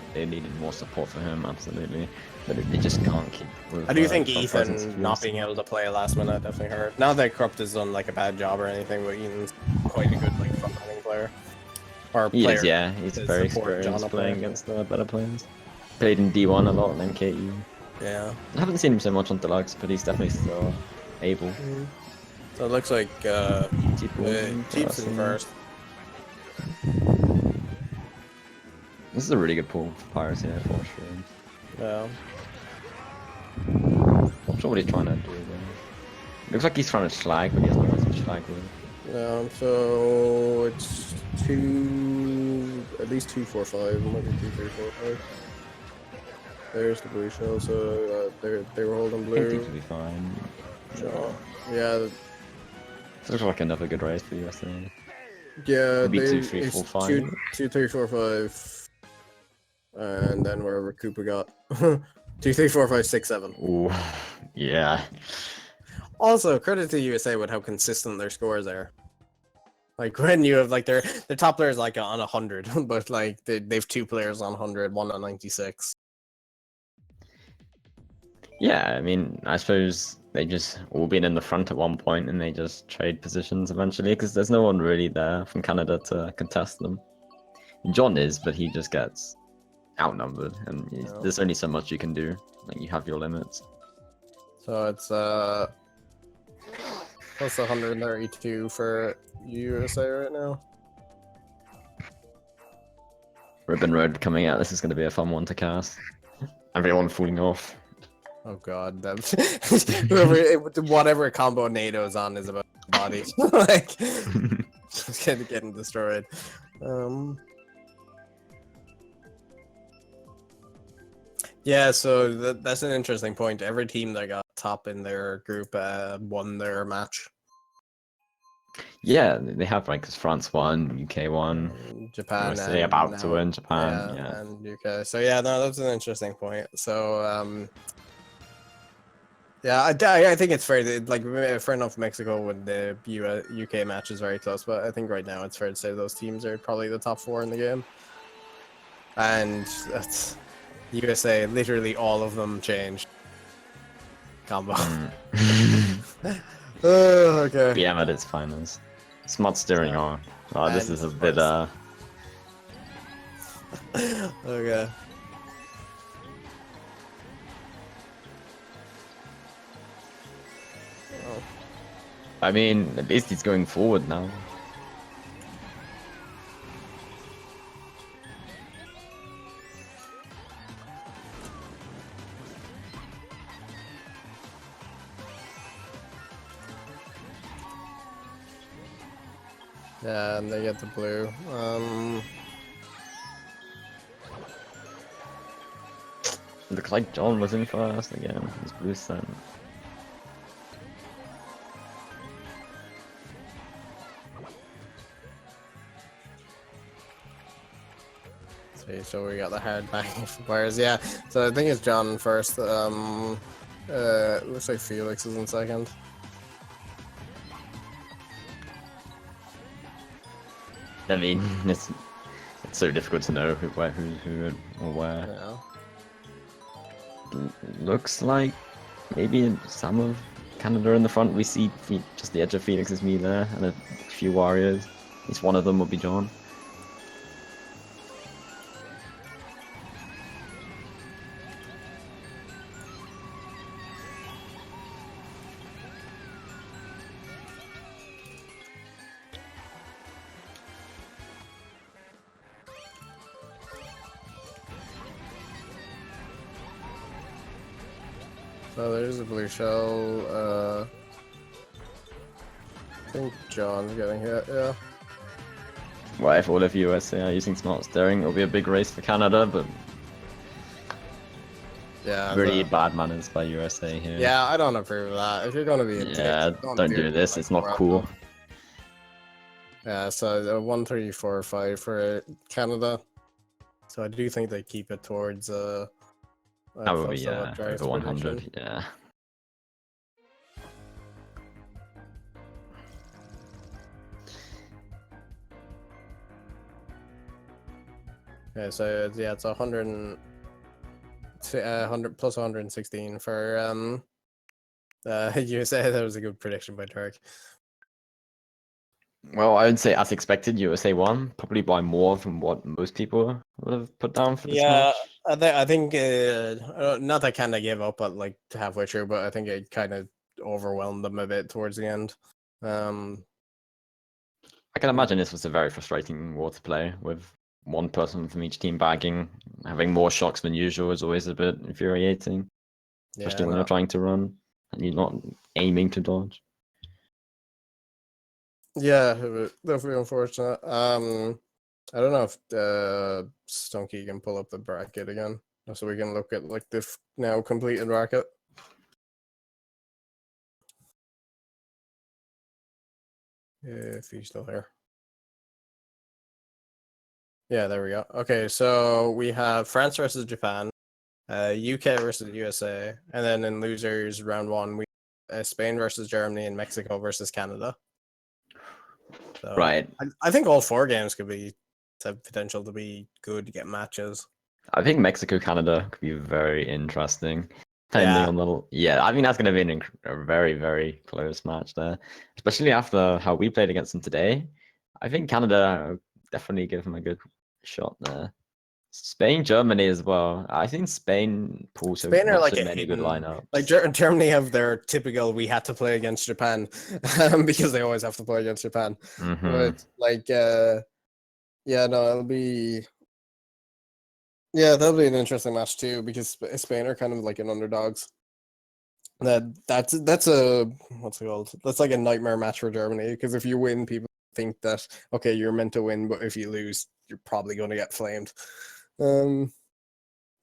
more support for him, absolutely. But they just can't keep. I do think Ethan not being able to play last minute definitely hurt. Not that Krupt has done like a bad job or anything, but Ethan's quite a good like front-running player. Or He player is, yeah. He's very experienced playing against the better players. Played in D1 a lot in MKE. Yeah. I haven't seen him so much on Deluxe, but he's definitely still able. So it looks like Jeep's in first. This is a really good pool for Pirates here, for sure. Yeah. Not sure what he's trying to do there. Looks like he's trying to slag, but he hasn't got some slag with. So it's at least 2, 4, 5. Might be 2, 3, 4, 5. There's the blue shell. So they were holding I blue. think he'll be fine. So, yeah. This looks like another good race for USA. Yeah. Maybe they, 2, 3, 4, 5. 2, 3, 4, 5. And then wherever Cooper got 2, 3, 4, 5, 6, 7. Ooh, yeah. Also, credit to USA with how consistent their scores are. Like when you have like their top players like on 100, but like they've 2 players on 100, one on 96. Yeah, I mean, I suppose they just all been in the front at one point and they just trade positions eventually because there's no one really there from Canada to contest them. John is, but he just gets outnumbered and there's only so much you can do. Like you have your limits. So it's plus 132 for USA right now. Ribbon Road coming out. This is going to be a fun one to cast. Everyone falling off. Oh god, whatever combo NATO's on is about body. Like just getting destroyed. Yeah, so that's an interesting point. Every team that got top in their group won their match. Yeah, they have like 'cause France won, UK won, Japan, USA and about to now, win, Japan. Yeah. and UK. So yeah, no, that's an interesting point. So yeah, I think it's fair that, like, fair enough. Mexico with the UK match is very close, but I think right now it's fair to say those teams are probably the top 4 in the game. And that's USA. Literally all of them changed combo. Okay. BM at its finest. Smart steering on. Oh, this And is a bit okay. Oh. I mean, at least he's going forward now. Yeah, and they get the blue. Looks like John was in first again. His blue set. So we got the hard bang players. Yeah. So I think it's John first. Looks like Felix is in second. I mean, it's so difficult to know who or where. Yeah. Looks like maybe some of Canada in the front. We see just the edge of Felix's me there, and a few warriors. At least one of them will be John. So there's a blue shell. I think John's getting hit. Yeah. Well, if all of USA are using smart steering, it'll be a big race for Canada, but Yeah. really bad manners by USA here. Yeah, I don't approve of that. If you're gonna be a dick, Yeah, don't do this. like, It's not random. cool. Yeah, so 1, 3, 4, 5 for Canada. So I do think they keep it towards That would be Drake's over 100. prediction. Yeah. Okay, so yeah, it's 100 plus 116 for USA. That was a good prediction by Drake. Well, I would say, as expected, USA won, probably by more than what most people would have put down for this match. I think not that Canada gave up at like halfway through, but I think it kind of overwhelmed them a bit towards the end. I can imagine this was a very frustrating war to play with one person from each team bagging. Having more shocks than usual is always a bit infuriating, especially when you're trying to run and you're not aiming to dodge. Yeah, it was definitely unfortunate. I don't know if Stunky can pull up the bracket again, so we can look at like the now completed bracket. If he's still here. Yeah, there we go. Okay, so we have France versus Japan, UK versus USA, and then in losers round 1 we Spain versus Germany and Mexico versus Canada. So Right. I think all 4 games could be have potential to be good to get matches. I think Mexico Canada could be very interesting. Depending on the I think that's going to be a very, very close match there, especially after how we played against them today. I think Canada definitely give them a good shot there. Spain, Germany as well. I think Spain pulls Spain are like so a many good hidden, lineups. like Germany have their typical we had to play against Japan because they always have to play against Japan. Mm-hmm. But like yeah, no, it'll be that'll be an interesting match too because Spain are kind of like an underdogs. That's a what's it called? That's like a nightmare match for Germany because if you win, people think that okay, you're meant to win, but if you lose, you're probably going to get flamed. And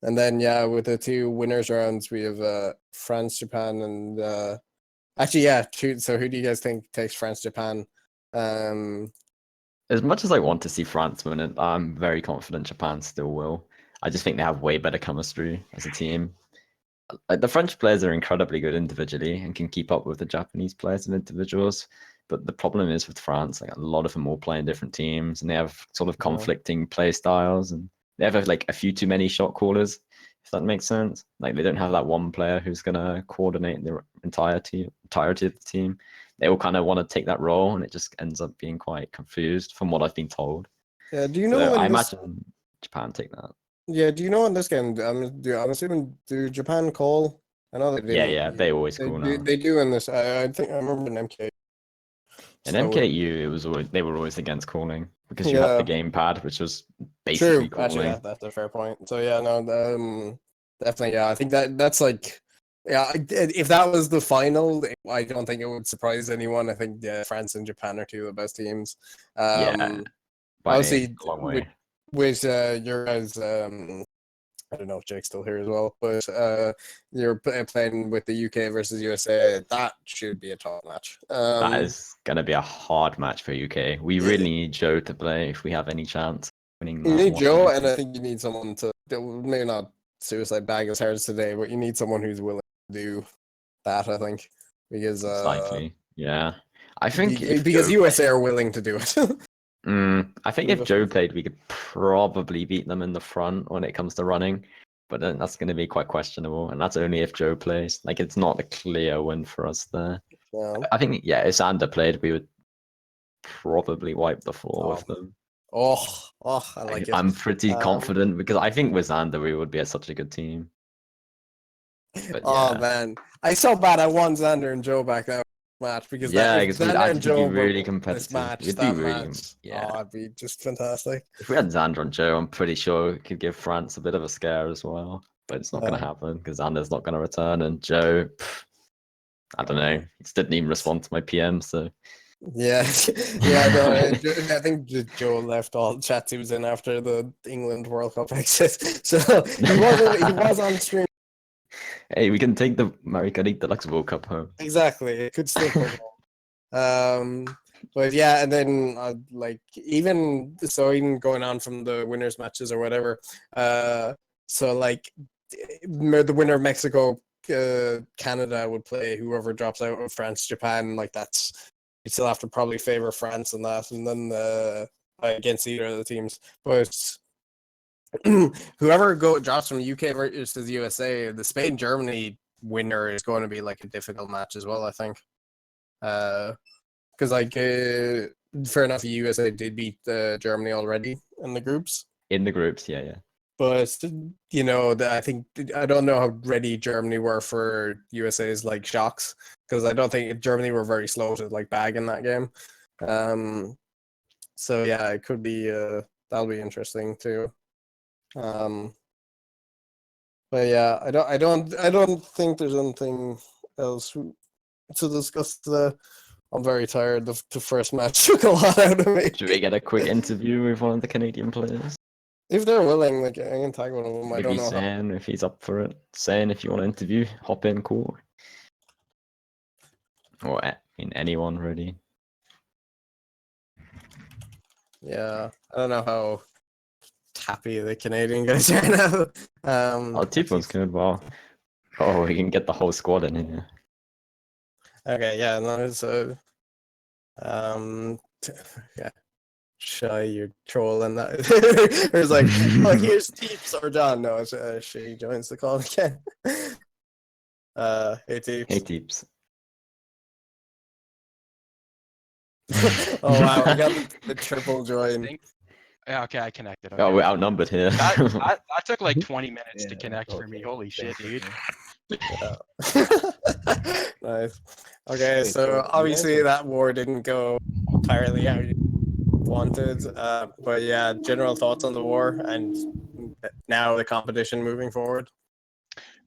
then with the 2 winners rounds, we have France, Japan, and actually so who do you guys think takes France, Japan? As much as I want to see France win it, I'm very confident Japan still will. I just think they have way better chemistry as a team. Like the French players are incredibly good individually and can keep up with the Japanese players and individuals. But the problem is with France, like a lot of them all play in different teams and they have sort of conflicting play styles and they have like a few too many shot callers, if that makes sense. Like they don't have that one player who's gonna coordinate the entirety of the team. They all kind of want to take that role and it just ends up being quite confused from what I've been told. Yeah, do you So know I in this? imagine Japan take that. Yeah, do you know in this game? I'm assuming do Japan call? I know they Yeah, didn't. yeah, they always They call do. now. They do in this. I think I remember in MK. In So MKU, it was always they were always against calling because you had the yeah, gamepad, which was true. basically Actually, calling. that's a fair point. So yeah, no, definitely. Yeah, I think that's like. Yeah, if that was the final, I don't think it would surprise anyone. I think France and Japan are two of the best teams. Yeah, by Obviously, a long with way. your guys, I don't know if Jake's still here as well, but you're playing with the UK versus USA. That should be a top match. That is gonna be a hard match for UK. We really need Joe to play if we have any chance of winning You that need Joe, and Washington. I think you need someone to maybe not suicide bag as hard as today, but you need someone who's willing to do that. I think because Likely, yeah. I think if because Joe USA played, are willing to do it. I think if Joe played, we could probably beat them in the front when it comes to running. But then that's going to be quite questionable, and that's only if Joe plays. Like it's not a clear win for us there. Yeah. I think yeah, if Sander played, we would probably wipe the floor with them. I like it. I'm pretty confident because I think with Xander we would be at such a good team. But Oh yeah, man, I so bad I won Xander and Joe back that match because that yeah, if because Xander I and think it'd be Joe were really this competitive. match, It'd be that really, match, yeah. it'd be just fantastic. If we had Xander and Joe, I'm pretty sure it could give France a bit of a scare as well. But it's not going to happen because Xander's not going to return, and Joe, I don't know, he just didn't even respond to my PM. So Yeah, yeah. No, I think Joe left all chats he was in after the England World Cup exit, so he wasn't. He was on stream. hey, we can take the Marika Deluxe World Cup home. Exactly, it could still come home. But yeah, and then like even going on from the winners matches or whatever. So like the winner of Mexico, Canada would play whoever drops out of France, Japan. Like that's you still have to probably favor France in that, and then against either of the teams. But whoever drops from UK versus USA, the Spain Germany winner is going to be like a difficult match as well. I think. Because fair enough, USA did beat Germany already in the groups. In the groups, yeah. But I think I don't know how ready Germany were for USA's like shocks because I don't think Germany were very slow to like bag in that game. So yeah, it could be that'll be interesting too. But yeah, I don't think there's anything else to discuss today. I'm very tired. The first match took a lot out of me. Should we get a quick interview with one of the Canadian players? If they're willing, like I can tag one of them. I Maybe don't know. Zane, if he's up for it. Zane, if you want to interview, hop in, cool. Or anyone really. Yeah, I don't know how happy the Canadian guys are now. Oh, T-Bone's good. Well, oh, we can get the whole squad in here. Okay, yeah, no, it's yeah. Shy, you're trolling that. It's like, oh, here's Teeps or John. No, it's she joins the call again. Hey Teeps. Hey, Teeps. Oh wow, I got the triple join. Yeah, okay, I connected. Oh, Okay. we're outnumbered here. That took like 20 minutes to connect for me. Holy shit, dude. Yeah. Nice. Okay, so obviously that war didn't go entirely how you wanted, but yeah, general thoughts on the war and now the competition moving forward.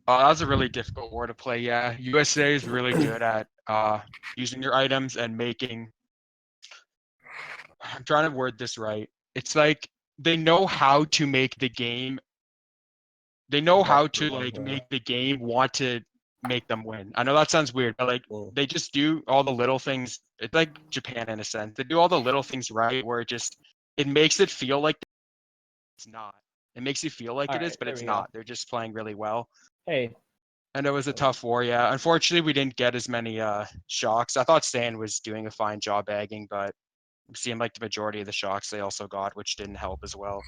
That was a really difficult war to play. Yeah, USA is really good at using your items and making. I'm trying to word this right. It's like they know how to make the game. They know how to like make the game want to make them win. I know that sounds weird, but like Mm. they just do all the little things. It's like Japan in a sense. They do all the little things right, where it makes it feel like it's not. It makes you feel like it is, Alright, but there it's we go. not. They're just playing really well. Hey, And it was a tough war, yeah. Unfortunately, we didn't get as many shocks. I thought Stan was doing a fine job bagging, but it seemed like the majority of the shocks they also got, which didn't help as well.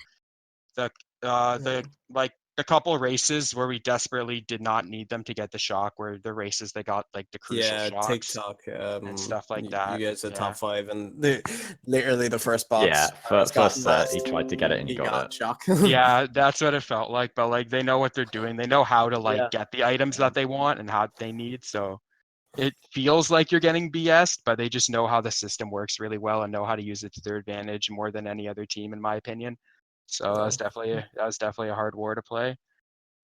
The couple races where we desperately did not need them to get the shock were the races they got like the crucial Yeah, shocks TikTok, and stuff like you that. guys are Yeah. top 5, and literally the first box. Yeah, Paris got first set, he last, tried to get it and he he got got it. shock. Yeah, that's what it felt like. But like they know what they're doing. They know how to like Yeah. get the items that they want and how they need. So it feels like you're getting BS'd, but they just know how the system works really well and know how to use it to their advantage more than any other team, in my opinion. So Yeah. that was definitely a hard war to play.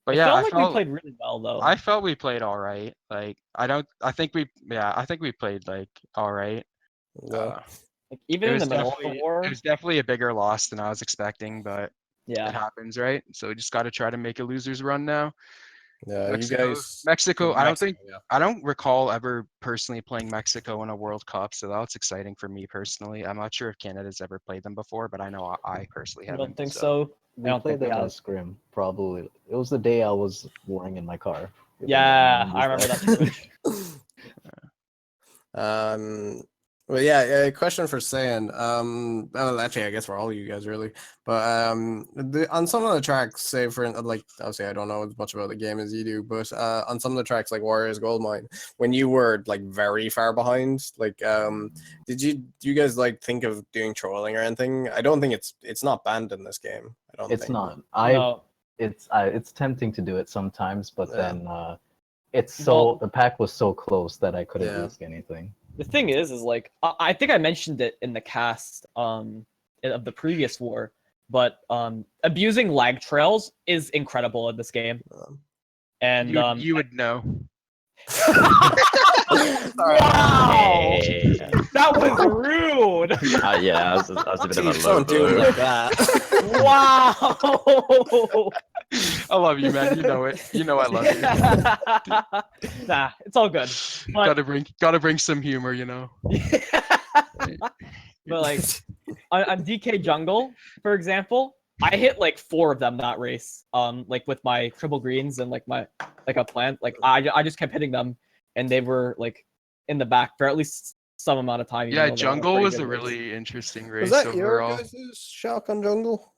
But it yeah, felt like we played really well though. I felt we played all right. Like I think we played like all right. Yeah. Like, even in the middle of the war. It was definitely a bigger loss than I was expecting, but it Yeah. happens, right? So we just got to try to make a loser's run now. Yeah, you guys. Mexico, yeah. I don't recall ever personally playing Mexico in a World Cup, so that's exciting for me personally. I'm not sure if Canada's ever played them before, but I know I personally I haven't. don't think so. I We don't played think we them in a have. scrim, probably. It was the day I was warring in my car. If Yeah, anyone I remember that remembers footage. Well, yeah, question for Sayan. Well, actually, I guess for all of you guys, really. But on some of the tracks, say for like, obviously, I don't know as much about the game as you do, but on some of the tracks, like Warriors Goldmine, when you were like very far behind, like, do you guys like think of doing trolling or anything? I don't think it's not banned in this game. I don't It's think. not. No. It's tempting to do it sometimes, but Yeah. then it's Well- the pack was so close that I couldn't Yeah. risk anything. The thing is like I think I mentioned it in the cast of the previous war, but abusing lag trails is incredible in this game. And You would know. wow, Hey. that was rude. Yeah, that was a bit of a Jeez, low don't do it blow. like that. Wow. I love you, man. You know it. You know I love you. Nah, it's all good. But, Gotta bring some humor, you know. but like on DK Jungle, for example, I hit like 4 of them that race. Like with my triple greens and like a plant. Like I just kept hitting them, and they were like in the back for at least some amount of time. even Yeah, though they were Jungle pretty was good a race. really interesting Was race that your overall. guys' shotgun jungle?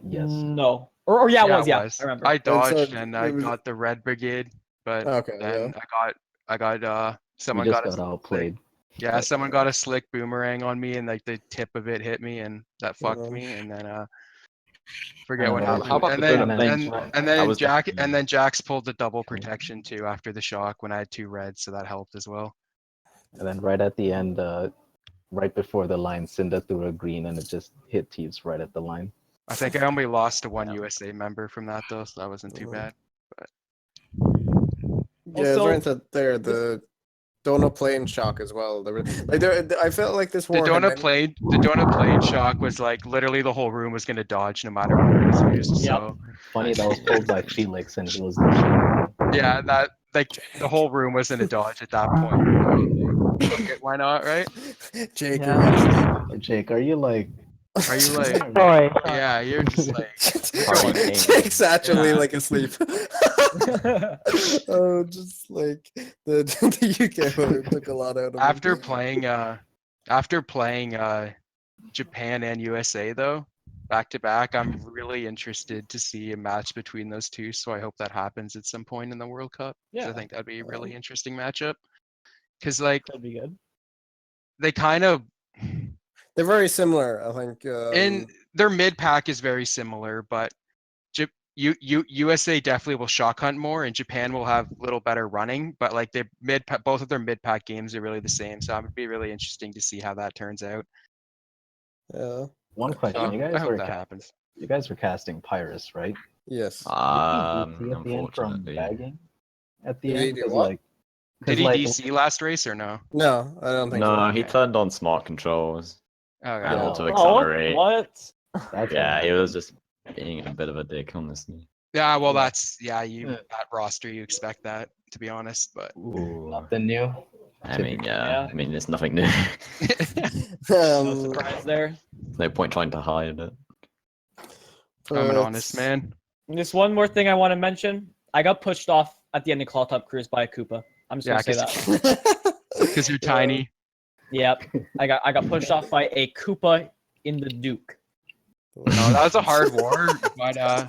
Yes. No. Or yeah, it was. Yeah, I remember. I dodged so and it I was- got the red brigade, but Okay, then yeah. I got someone We just got got outplayed. yeah, someone got a slick boomerang on me and like the tip of it hit me and that fucked Uh-huh. me, and then forget what How happened. about And the then tournament? and That then was Jack definitely- and then Jax pulled the double protection too after the shock when I had 2 reds, so that helped as well. And then right at the end, right before the line, Cinda threw a green and it just hit Teeves right at the line. I think I only lost to 1 USA member from that though, so that wasn't too bad. Yeah, Also, right there, the donut plane shock as well. I felt like this The war. donut plane shock was like literally the whole room was gonna dodge no matter what was used. Yep. So Funny, that was pulled by Felix and he was the shooter. yeah, that like the whole room was in a dodge at that point. Fuck it, why not, right? Jake, Yeah. Jake, are you like? Are you like? Sorry. Yeah, you're just like. Party game. Jake's actually Yeah. like asleep. Oh, just like the UK one took a lot out of him. After playing Japan and USA though, back to back, I'm really interested to see a match between those two. So I hope that happens at some point in the World Cup. 'Cause Yeah. I think that'd be a really interesting matchup. Because like That'd be good. they kind of They're very similar, I think. in their mid pack is very similar, but USA definitely will shock hunt more, and Japan will have a little better running. But like both of their mid pack games are really the same, so it would be really interesting to see how that turns out. Yeah. One question, So, you I guys hope were that happens. you guys were casting Pyrus, right? Yes. Did he DT at the end from Unfortunately. bagging at the Did he end? do 'Cause, what? like, Did he like, DC last race or no? No, I don't think No, so. he turned on smart controls Okay. and Yeah. auto Oh, accelerate. What? That's Yeah, what he was just being a bit of a dick, honestly. Yeah, well, Yeah. that's that roster. You expect that, to be honest, but Ooh. Nothing new. I mean, yeah. Yeah. I mean, there's nothing new. No Um, surprise there. No point trying to hide it. I'm an but- honest man. And just one more thing I want to mention. I got pushed off at the end of Claw Top Cruise by a Koopa. I'm just Yeah, gonna say that. Because you're tiny. Yep. I got pushed off by a Koopa in the Duke. No, that was a hard war, but I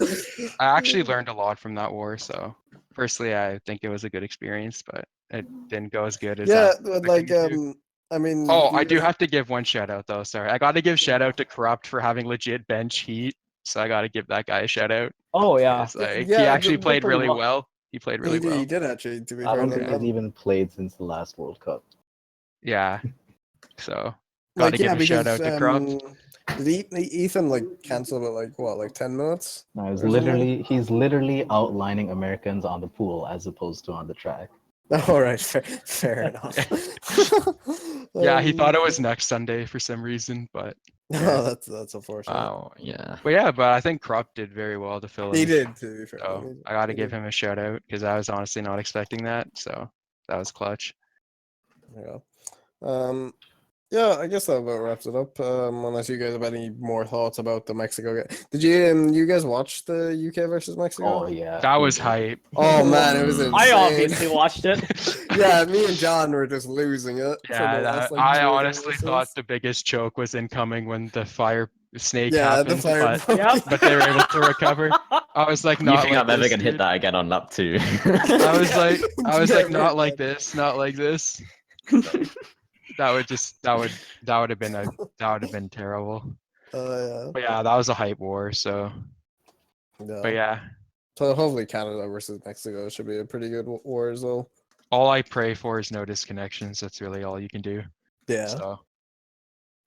actually learned a lot from that war. So personally, I think it was a good experience, but it didn't go as good as Yeah, I but expected like it to. I mean. Oh, you I do guys- have to give one shout out though. Sorry, I got to give shout out to Corrupt for having legit bench heat. So I got to give that guy a shout out. Oh yeah. It's like, Yeah, he actually the played pretty really well. well. He played really He well. did actually. To be I fair, don't like, think he's even played since the last World Cup. Yeah. So got to like give yeah, a shout because out to Corrupt. did Ethan like cancel it like what, like 10 minutes? No, Or something? he's literally outlining Americans on the pool as opposed to on the track. All right, fair enough. Yeah, he thought it was next Sunday for some reason, but No, that's unfortunate. Wow, yeah. but I think Corrupt did very well to fill in. He the did, to be fair. So I got to He give did. him a shout out because I was honestly not expecting that. So that was clutch. Yeah. Yeah, I guess that about wraps it up. Unless you guys have any more thoughts about the Mexico game. Did you guys watch the UK versus Mexico? Oh yeah. That we was did. hype. Oh man, it was insane. I obviously watched it. Yeah, me and John were just losing it. for Yeah, the last, like, I 2 or 3 honestly thought races. the biggest choke was incoming when the fire snake Yeah, the happened, fire. but, Yep. but they were able to recover. I was like, You not think like I'm ever this, gonna hit dude. that again on lap 2? I was like, Yeah, not right, like man. this, not like this. That would have been terrible. Yeah. But yeah, that was a hype war. So, Yeah. but yeah, So hopefully Canada versus Mexico should be a pretty good war as well. all I pray for is no disconnections. That's really all you can do. Yeah, So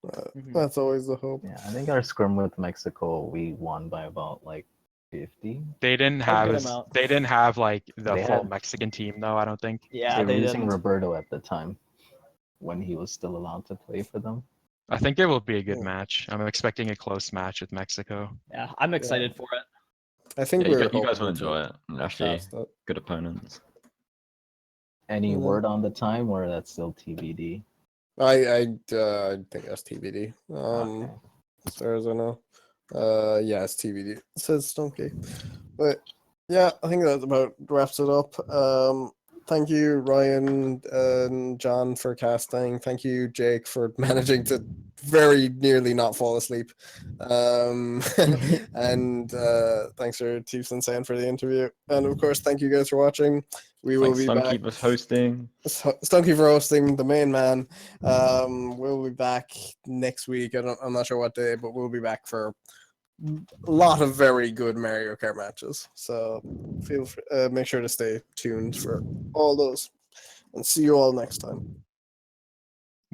Mhm. that's always the hope. Yeah, I think our scrim with Mexico, we won by about like 50. they didn't A have good amount. like the They full had- Mexican team though. I don't think. Yeah, they were they using didn't. Roberto at the time when he was still allowed to play for them. I think it will be a good Yeah. match. I'm expecting a close match with Mexico. Yeah, I'm excited for it. I think Yeah, we're you guys will hoping to enjoy it. They're actually pass that. good opponents. Any Yeah. word on the time, or that's still TBD? I think that's TBD. Okay. As far as I know. Yeah, it's TBD. It says Stunky. But yeah, I think that about wraps it up. Thank you, Ryan and John, for casting. Thank you, Jake, for managing to very nearly not fall asleep. And thanks for Tiefs and Sand for the interview. And of course, thank you guys for watching. We will Thanks, be back. Stunky, for hosting. Stunky for hosting, the main man. We'll be back next week. I'm not sure what day, but we'll be back for a lot of very good Mario Kart matches. So make sure to stay tuned for all those, and see you all next time.